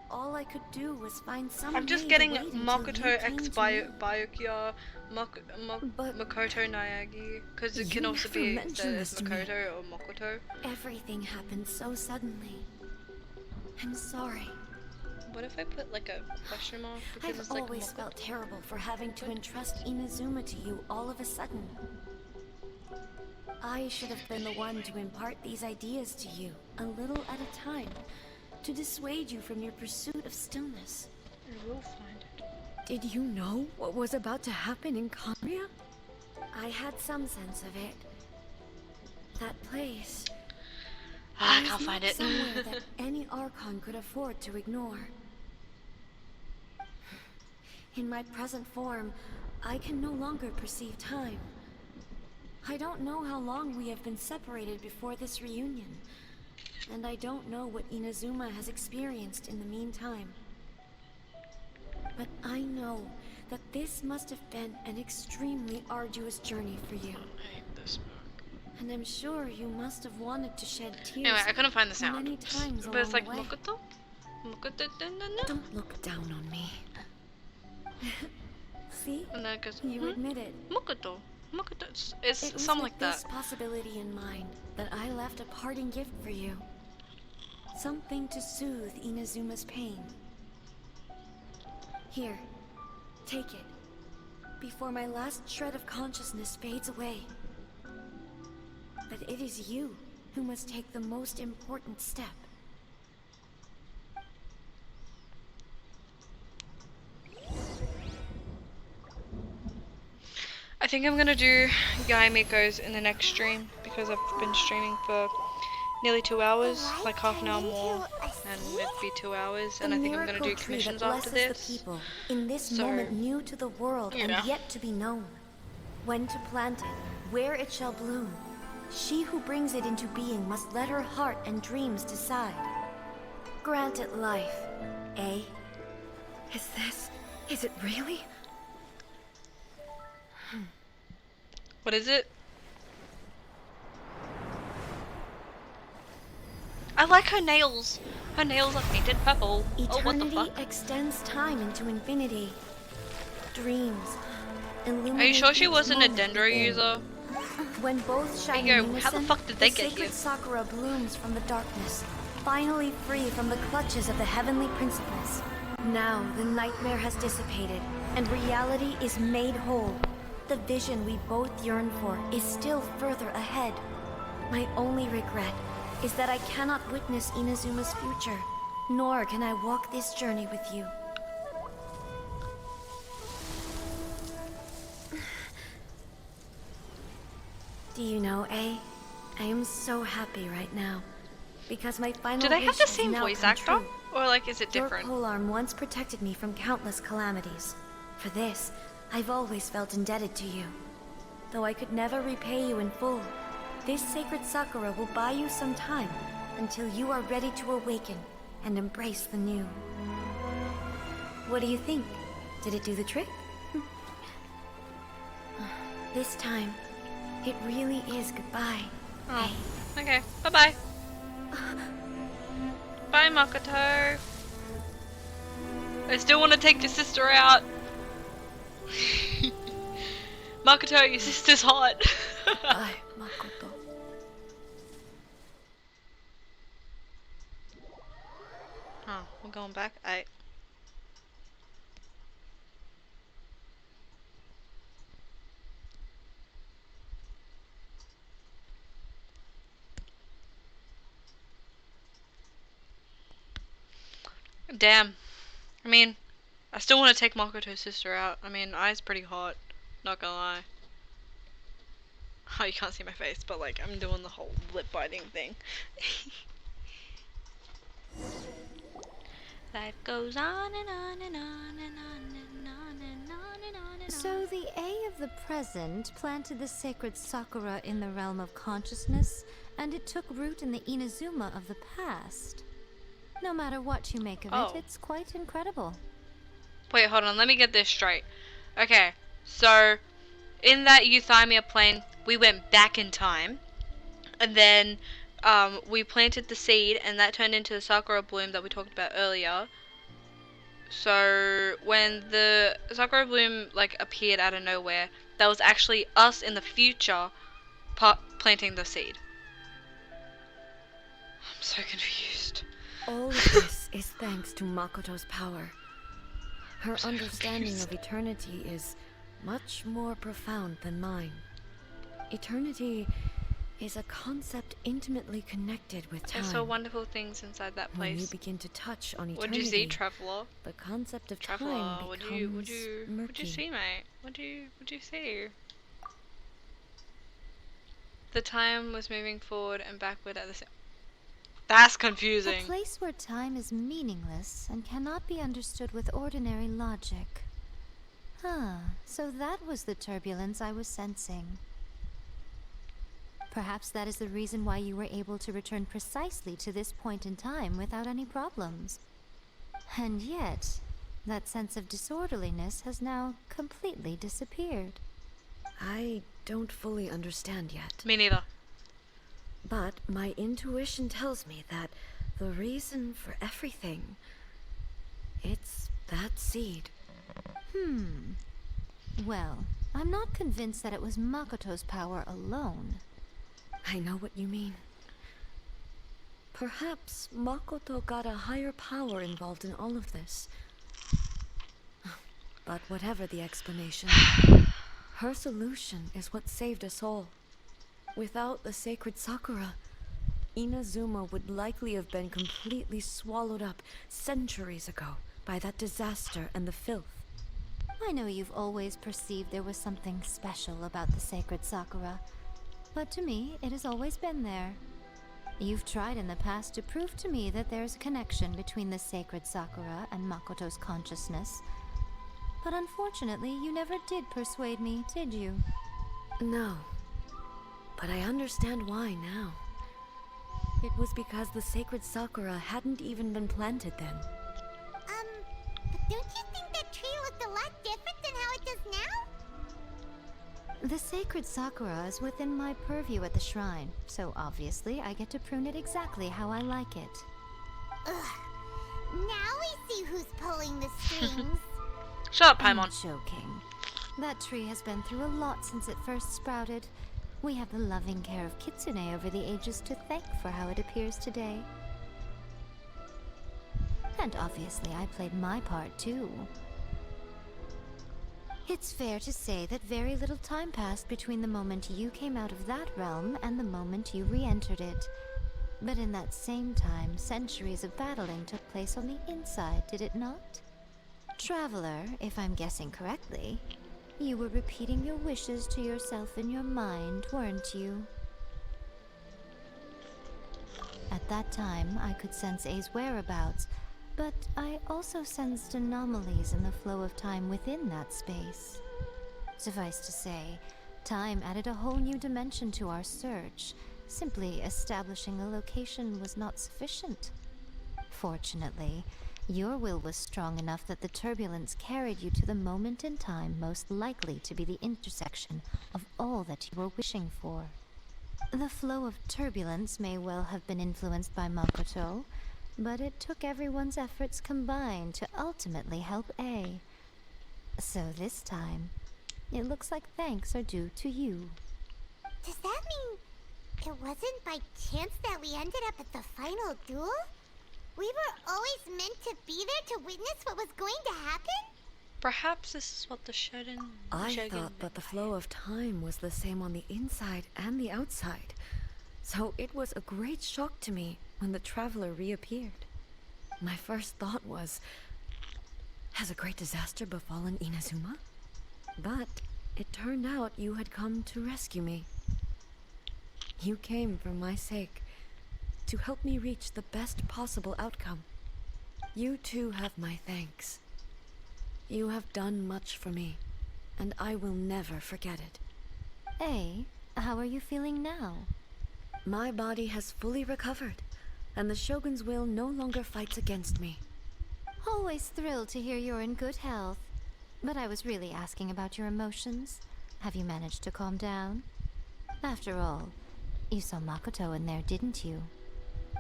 All I could do was find some I'm just way getting to wait until Makoto you X came to me. Byakuya Makoto Nayagi, because it can you also never be mentioned said as this to me. Makoto or Makoto. Everything happened so suddenly. I'm sorry. What if I put like a question mark because I've it's like always Makoto? felt terrible for having to entrust Inazuma to you all of a sudden. I should have been the one to impart these ideas to you, a little at a time, to dissuade you from your pursuit of stillness. I will find it. Did you know what was about to happen in Conria? I had some sense of it. That place... I was can't find not it. somewhere that any Archon could afford to ignore. In my present form, I can no longer perceive time. I don't know how long we have been separated before this reunion, and I don't know what Inazuma has experienced in the meantime. But I know that this must have been an extremely arduous journey for you. I hate this book. And I'm sure you must have wanted to shed tears Anyway, I couldn't find the sound. many times But it's along like the way. Makoto. Don't look down on me. See? And then it goes, You admit it. Makoto. It's It was something with like that. this possibility in mind that I left a parting gift for you. Something to soothe Inazuma's pain. Here, take it. Before my last shred of consciousness fades away. But it is you who must take the most important step. I think I'm gonna do Guy Miko's in the next stream because I've been streaming for nearly 2 hours, like half an hour more, and it'd be 2 hours. And I think I'm gonna do commissions after this. The people in this So, moment new to the world and yet to be known. When to plant it, where it shall bloom. She who brings it into being must let her heart and dreams decide. Grant it life, eh? Is it really? What is it? I like her nails. Her nails are painted purple. Eternity Oh, what the fuck? extends time into infinity. Dreams. Are you sure she wasn't a Dendro user? When both shine Hey, in yo, unison, how the fuck did they the get sacred here? Sakura blooms from the darkness, finally free from the clutches of the heavenly principles. Now the nightmare has dissipated, and reality is made whole. The vision we both yearn for is still further ahead. My only regret is that I cannot witness Inazuma's future, nor can I walk this journey with you. Do you know, I am so happy right now. Because my final Do they have wish the has same now voice come actor? true. Or like, is it Your different? polearm once protected me from countless calamities. For this, I've always felt indebted to you. Though I could never repay you in full, this sacred Sakura will buy you some time until you are ready to awaken and embrace the new. What do you think? Did it do the trick? This time, it really is goodbye. Oh, okay. Bye-bye. Bye, Makoto. I still want to take your sister out. Makoto, your sister's hot. Bye, Makoto. Oh, we're going back. Aight. Damn. I mean, I still want to take Makoto's sister out. I mean, Ai's pretty hot. Not gonna lie. Oh, you can't see my face, but like, I'm doing the whole lip biting thing. Life goes on and on and on and on and on and on and on and on. So the A of the present planted the sacred Sakura in the realm of consciousness, and it took root in the Inazuma of the past. No matter what you make of it, it's quite incredible. Wait, hold on, let me get this straight. Okay, so in that Euthymia plane, we went back in time, and then we planted the seed, and that turned into the Sakura bloom that we talked about earlier. So when the Sakura bloom like appeared out of nowhere, that was actually us in the future planting the seed. I'm so confused. All of this is thanks to Makoto's power. Her understanding of eternity is much more profound than mine. Eternity is a concept intimately connected with time. There's so wonderful things inside that place. When you begin to touch on eternity, What'd you see, Traveler? the concept of Traveler, time what'd becomes you murky. see, mate? What'd you see? The time was moving forward and backward at the same. That's confusing. A place where time is meaningless and cannot be understood with ordinary logic. So that was the turbulence I was sensing. Perhaps that is the reason why you were able to return precisely to this point in time without any problems. And yet, that sense of disorderliness has now completely disappeared. I don't fully understand yet. Me neither. But my intuition tells me that the reason for everything, it's that seed. Well, I'm not convinced that it was Makoto's power alone. I know what you mean. Perhaps Makoto got a higher power involved in all of this. But whatever the explanation, her solution is what saved us all. Without the sacred Sakura, Inazuma would likely have been completely swallowed up centuries ago by that disaster and the filth. I know you've always perceived there was something special about the sacred Sakura, but to me, it has always been there. You've tried in the past to prove to me that there's a connection between the sacred Sakura and Makoto's consciousness, but unfortunately, you never did persuade me, did you? No, but I understand why now. It was because the sacred Sakura hadn't even been planted then. But don't you think that tree looked a lot different than how it does now? The sacred Sakura is within my purview at the shrine, so obviously I get to prune it exactly how I like it. Ugh. Now we see who's pulling the strings. Shut up, I'm Paimon. joking. That tree has been through a lot since it first sprouted. We have the loving care of Kitsune over the ages to thank for how it appears today. And obviously I played my part too. It's fair to say that very little time passed between the moment you came out of that realm and the moment you re-entered it. But in that same time, centuries of battling took place on the inside, did it not? Traveler, if I'm guessing correctly, you were repeating your wishes to yourself in your mind, weren't you? At that time, I could sense A's whereabouts, but I also sensed anomalies in the flow of time within that space. Suffice to say, time added a whole new dimension to our search. Simply establishing a location was not sufficient. Fortunately, your will was strong enough that the turbulence carried you to the moment in time most likely to be the intersection of all that you were wishing for. The flow of turbulence may well have been influenced by Makoto, but it took everyone's efforts combined to ultimately help A. So this time, it looks like thanks are due to you. Does that mean it wasn't by chance that we ended up at the final duel? We were always meant to be there to witness what was going to happen? Perhaps this is what the Shogun... I thought that the flow of time was the same on the inside and the outside. So it was a great shock to me when the traveler reappeared. My first thought was, has a great disaster befallen Inazuma? But it turned out you had come to rescue me. You came for my sake, to help me reach the best possible outcome. You too have my thanks. You have done much for me, and I will never forget it. A, how are you feeling now? My body has fully recovered, and the Shogun's will no longer fights against me. Always thrilled to hear you're in good health. But I was really asking about your emotions. Have you managed to calm down? After all, you saw Makoto in there, didn't you?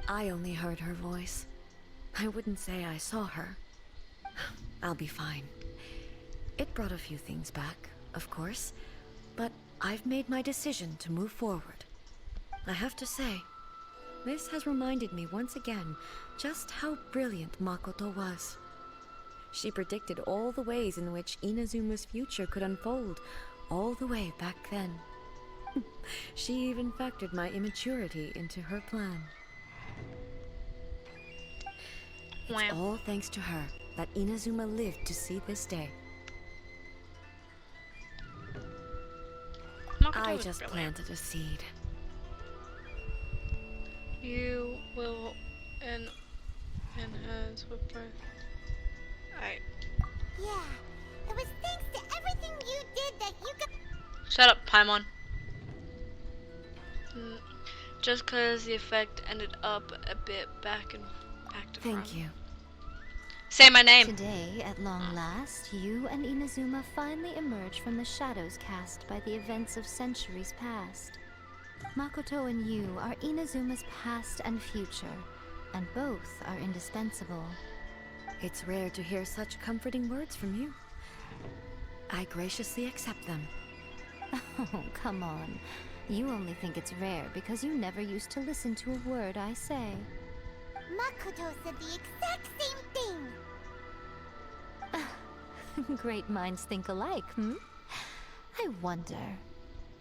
I only heard her voice. I wouldn't say I saw her. I'll be fine. It brought a few things back, of course, but I've made my decision to move forward. I have to say, this has reminded me once again just how brilliant Makoto was. She predicted all the ways in which Inazuma's future could unfold, all the way back then. She even factored my immaturity into her plan. It's all thanks to her that Inazuma lived to see this day. I just planted a seed. You will and has with birth. Yeah, it was thanks to everything you did that you got. Shut up, Paimon. Just cause the effect ended up a bit back to front. Thank you. Say my name. Today, at long last, you and Inazuma finally emerge from the shadows cast by the events of centuries past. Makoto and you are Inazuma's past and future, and both are indispensable. It's rare to hear such comforting words from you. I graciously accept them. Oh, come on. You only think it's rare because you never used to listen to a word I say. Makoto said the exact same thing. Great minds think alike, hmm? I wonder,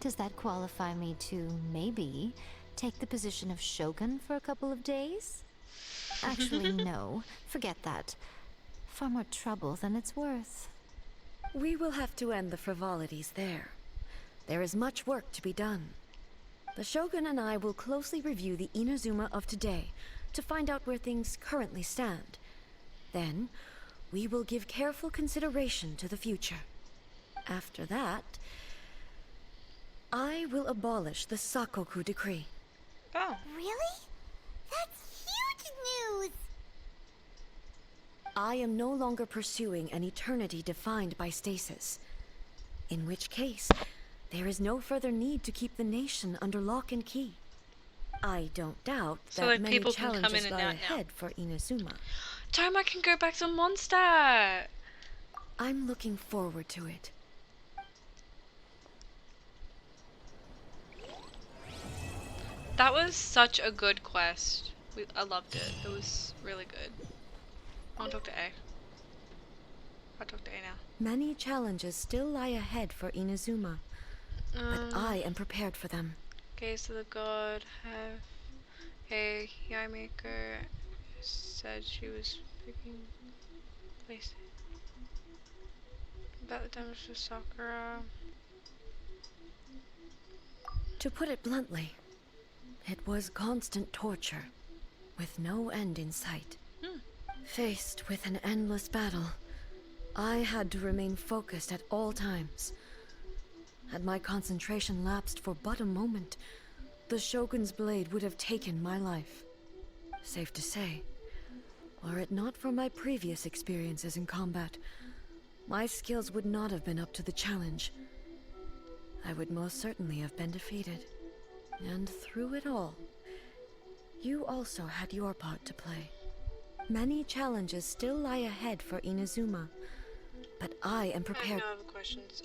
does that qualify me to, maybe, take the position of shogun for a couple of days? Actually, no. Forget that. Far more trouble than it's worth. We will have to end the frivolities there. There is much work to be done. The Shogun and I will closely review the Inazuma of today to find out where things currently stand. Then, we will give careful consideration to the future. After that, I will abolish the Sakoku decree. Oh. Really? That's huge news! I am no longer pursuing an eternity defined by stasis. In which case, there is no further need to keep the nation under lock and key. I don't doubt So, that like, many people can come in challenges and lie out now. ahead for Inazuma. Toma can go back to Mondstadt! I'm looking forward to it. That was such a good quest. I loved it. It was really good. I want to talk to A. I'll talk to A now. Many challenges still lie ahead for Inazuma, but I am prepared for them. Gaze to the god have a Yaimaker said she was picking place about the damage to Sakura. To put it bluntly, it was constant torture, with no end in sight. Faced with an endless battle, I had to remain focused at all times. Had my concentration lapsed for but a moment, the Shogun's blade would have taken my life. Safe to say, were it not for my previous experiences in combat, my skills would not have been up to the challenge. I would most certainly have been defeated. And through it all, you also had your part to play. Many challenges still lie ahead for Inazuma, but I am prepared. I have no other questions.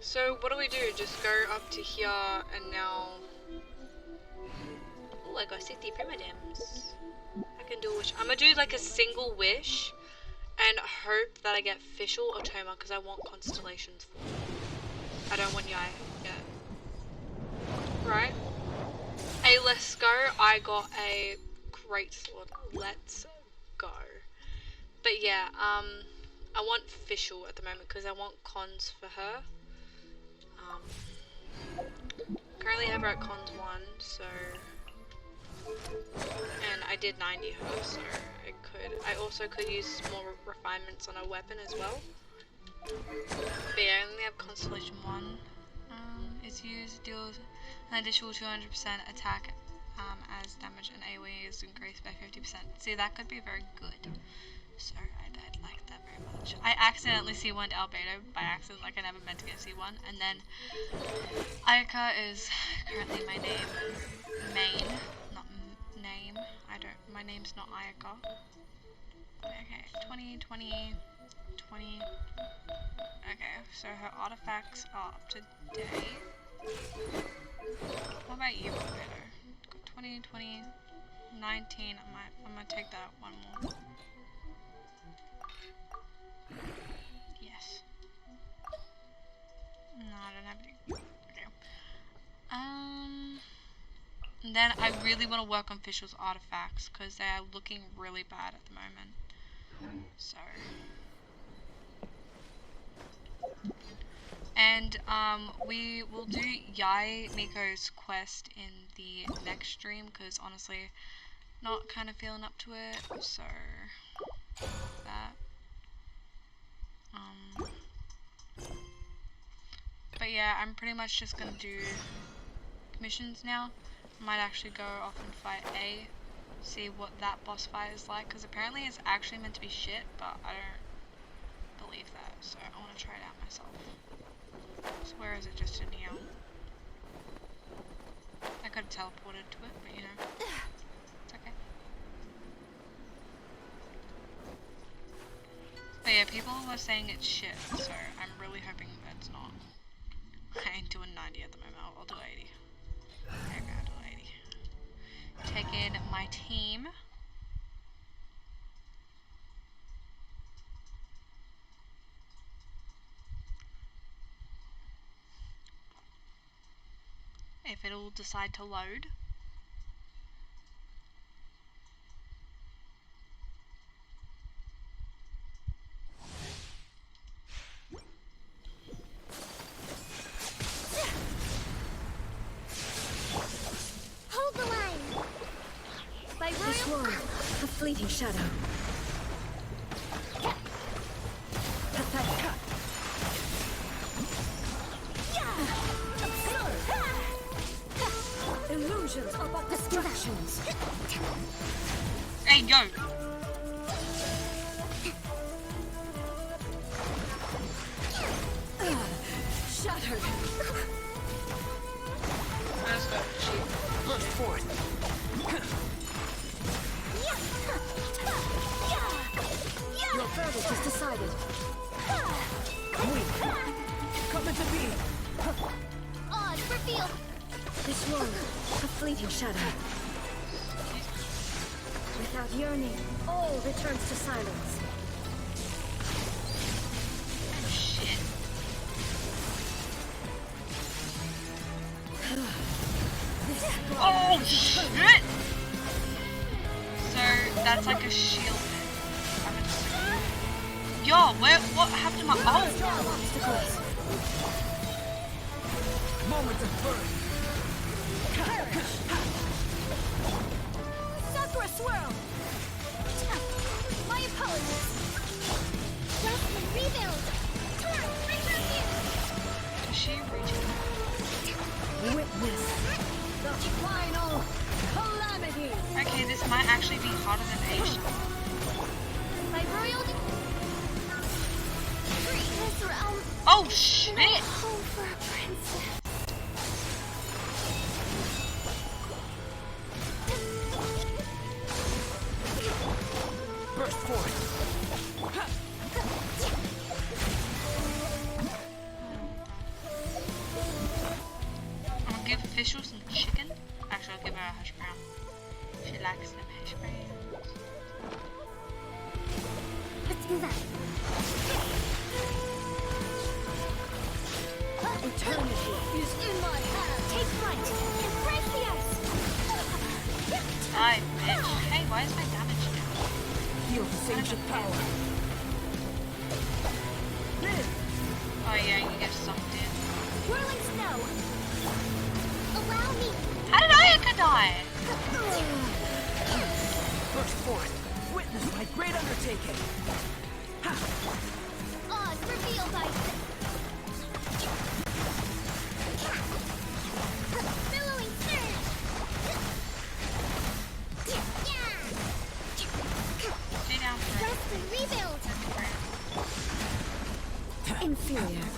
So what do we do? Just go up to here and now... Oh, I got 60 primitives. I can do a wish. I'm gonna do like a single wish and hope that I get Fischl or Toma because I want constellations. I don't want Yai yet. Right? Hey, let's go. I got a great sword. Let's go. But yeah, I want Fischl at the moment because I want cons for her. Currently have her at cons 1, so... And I did 90 her, so I also could use more refinements on her weapon as well. But yeah, I only have Constellation 1. It's used, deals an additional 200% attack as damage, and AoE is increased by 50%. See, that could be very good. So I'd like that very much. I accidentally C1'd Albedo by accident, like I never meant to get C1. And then Ayaka is currently my main, not name. My name's not Ayaka. Okay, 20, 20, 20. Okay, so her artifacts are up to date. What about you, Albedo? 20, 20, 19. I'm gonna take that one more. Yes. No, I don't have any. Okay. And then I really want to work on Fischl's artifacts because they are looking really bad at the moment. So. And we will do Yai Miko's quest in the next stream because honestly, not kind of feeling up to it. So that. But yeah, I'm pretty much just gonna do missions now. I might actually go off and fight A, see what that boss fight is like, because apparently it's actually meant to be shit, but I don't believe that, so I want to try it out myself. So where is it? Just in here? I could have teleported to it, but you know, it's okay. But yeah, people were saying it's shit, so I'm really hoping that it's not. I ain't doing 90 at the moment, I'll do 80. Okay, I'll do 80. Take in my team. if it'll decide to load. Hold the line! By This royal... one, a fleeting shadow. Illusions are but distractions. Hey, yo! Shattered. Let's go. Burst forth. Your verdict is decided. Weak. Come into being. Odds revealed! This one, a fleeting shadow. Without yearning, all returns to silence. Shit. Oh, shit! So, that's like a shield. Yo, what happened to my... Oh! Moment of birth. Sakura swirl! My apologies! Wrestling rebuild! Right here! Is she reaching? Witness the final calamity! Okay, this might actually be harder than Asia. By royal decree, this realm Oh, shit! no home for a princess. Burst forth! I'm gonna give Official some chicken. Actually, I'll give her a hash brown. She likes them hash browns. Let's do that. Eternity is in my hand! Take flight! Embrace the ice! Die, bitch. Hey, why is my damage down? Feel the surge of power. Live! Oh yeah, you get sucked in. Whirling snow! Allow me! How did Ayaka die? Burst forth! Witness my great undertaking! Odds revealed by... Billowing surge! Stay down for it. Wrestling rebuild! Inferior.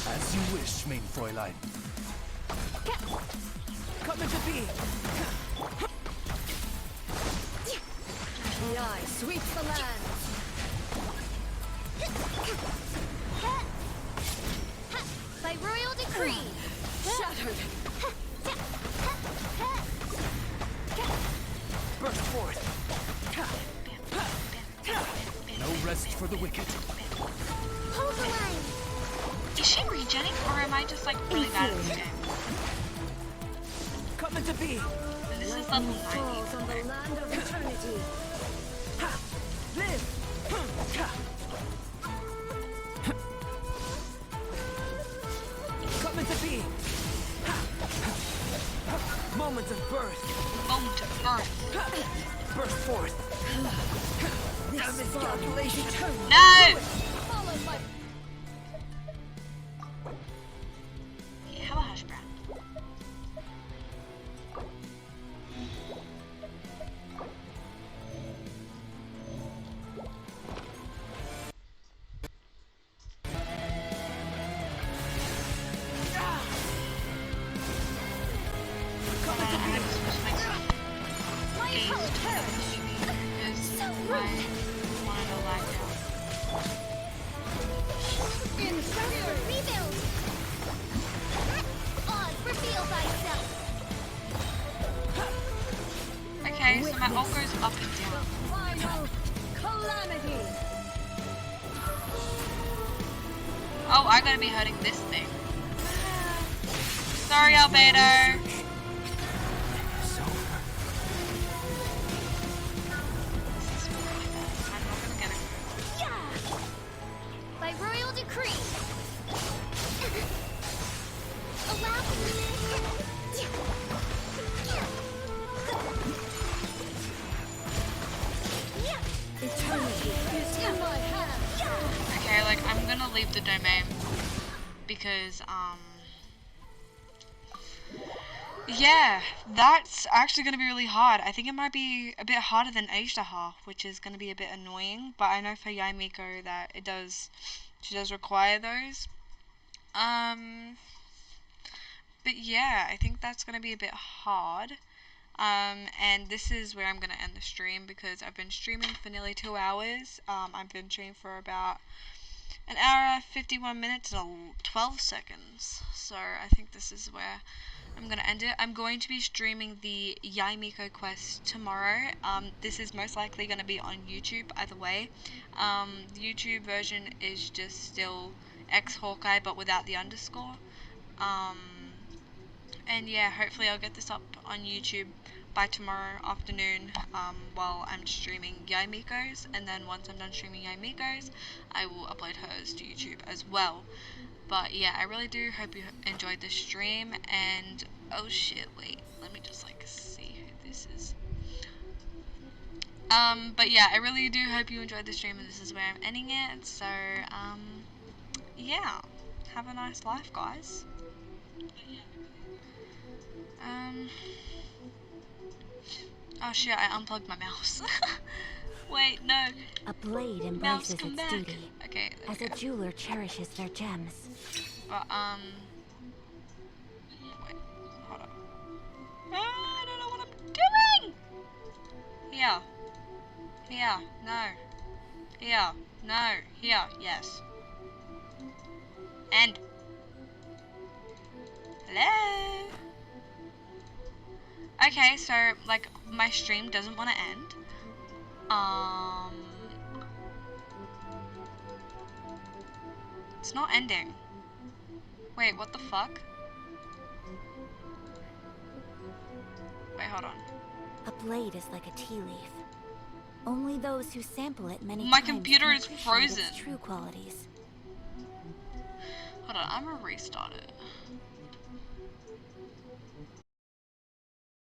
As you wish, main Fräulein. Come into being! The eye sweeps the land! By royal decree! Shattered! Burst forth! No rest for the wicked. Hold the line! Is she regenning, or am I just like really bad at this game? Come into being! This is level 90. Falls on the land of eternity! Ha! Live! Ha! Come into being! Ha! Moment of birth! Moment of birth. Burst forth! This miscalculation! No! Followed by... Yeah, have a hash brown. Rebuild! Odds reveal thyself! Okay, so my ult goes up and down. Final calamity! Oh, I gotta be hurting this thing. Sorry, Albedo. By royal decree. Allow Okay, like, I'm gonna leave the domain because, yeah, that's actually gonna be really hard. I think it might be a bit harder than Ashtaha, which is gonna be a bit annoying, but I know for Yaimiko that she does require those. But yeah, I think that's gonna be a bit hard. And this is where I'm gonna end the stream because I've been streaming for nearly 2 hours. I've been streaming for about an hour, 51 minutes, and 12 seconds. So I think this is where I'm gonna end it. I'm going to be streaming the Yaimiko quest tomorrow. This is most likely gonna be on YouTube either way. The YouTube version is just still X-Hawkeye but without the underscore. And yeah, hopefully I'll get this up on YouTube by tomorrow afternoon while I'm streaming Yaimiko's, and then once I'm done streaming Yaimiko's, I will upload hers to YouTube as well. But yeah, I really do hope you enjoyed the stream, and oh shit, wait, let me just like see who this is. But yeah, I really do hope you enjoyed the stream, and this is where I'm ending it. So yeah, have a nice life, guys. Oh shit, I unplugged my mouse. Wait, no. A blade Mouse, embraces come its back. duty, Okay, there as we a go. jeweler cherishes their gems. But, wait, hold up. I don't know what I'm doing! Here. Here, no. Here, no. Here, yes. And. Hello? Okay, so, like, my stream doesn't want to end. It's not ending. Wait, what the fuck? Wait, hold on. A blade is like a tea leaf. Only those who sample it many My times computer can is appreciate frozen. its true qualities. Hold on, I'm gonna restart it.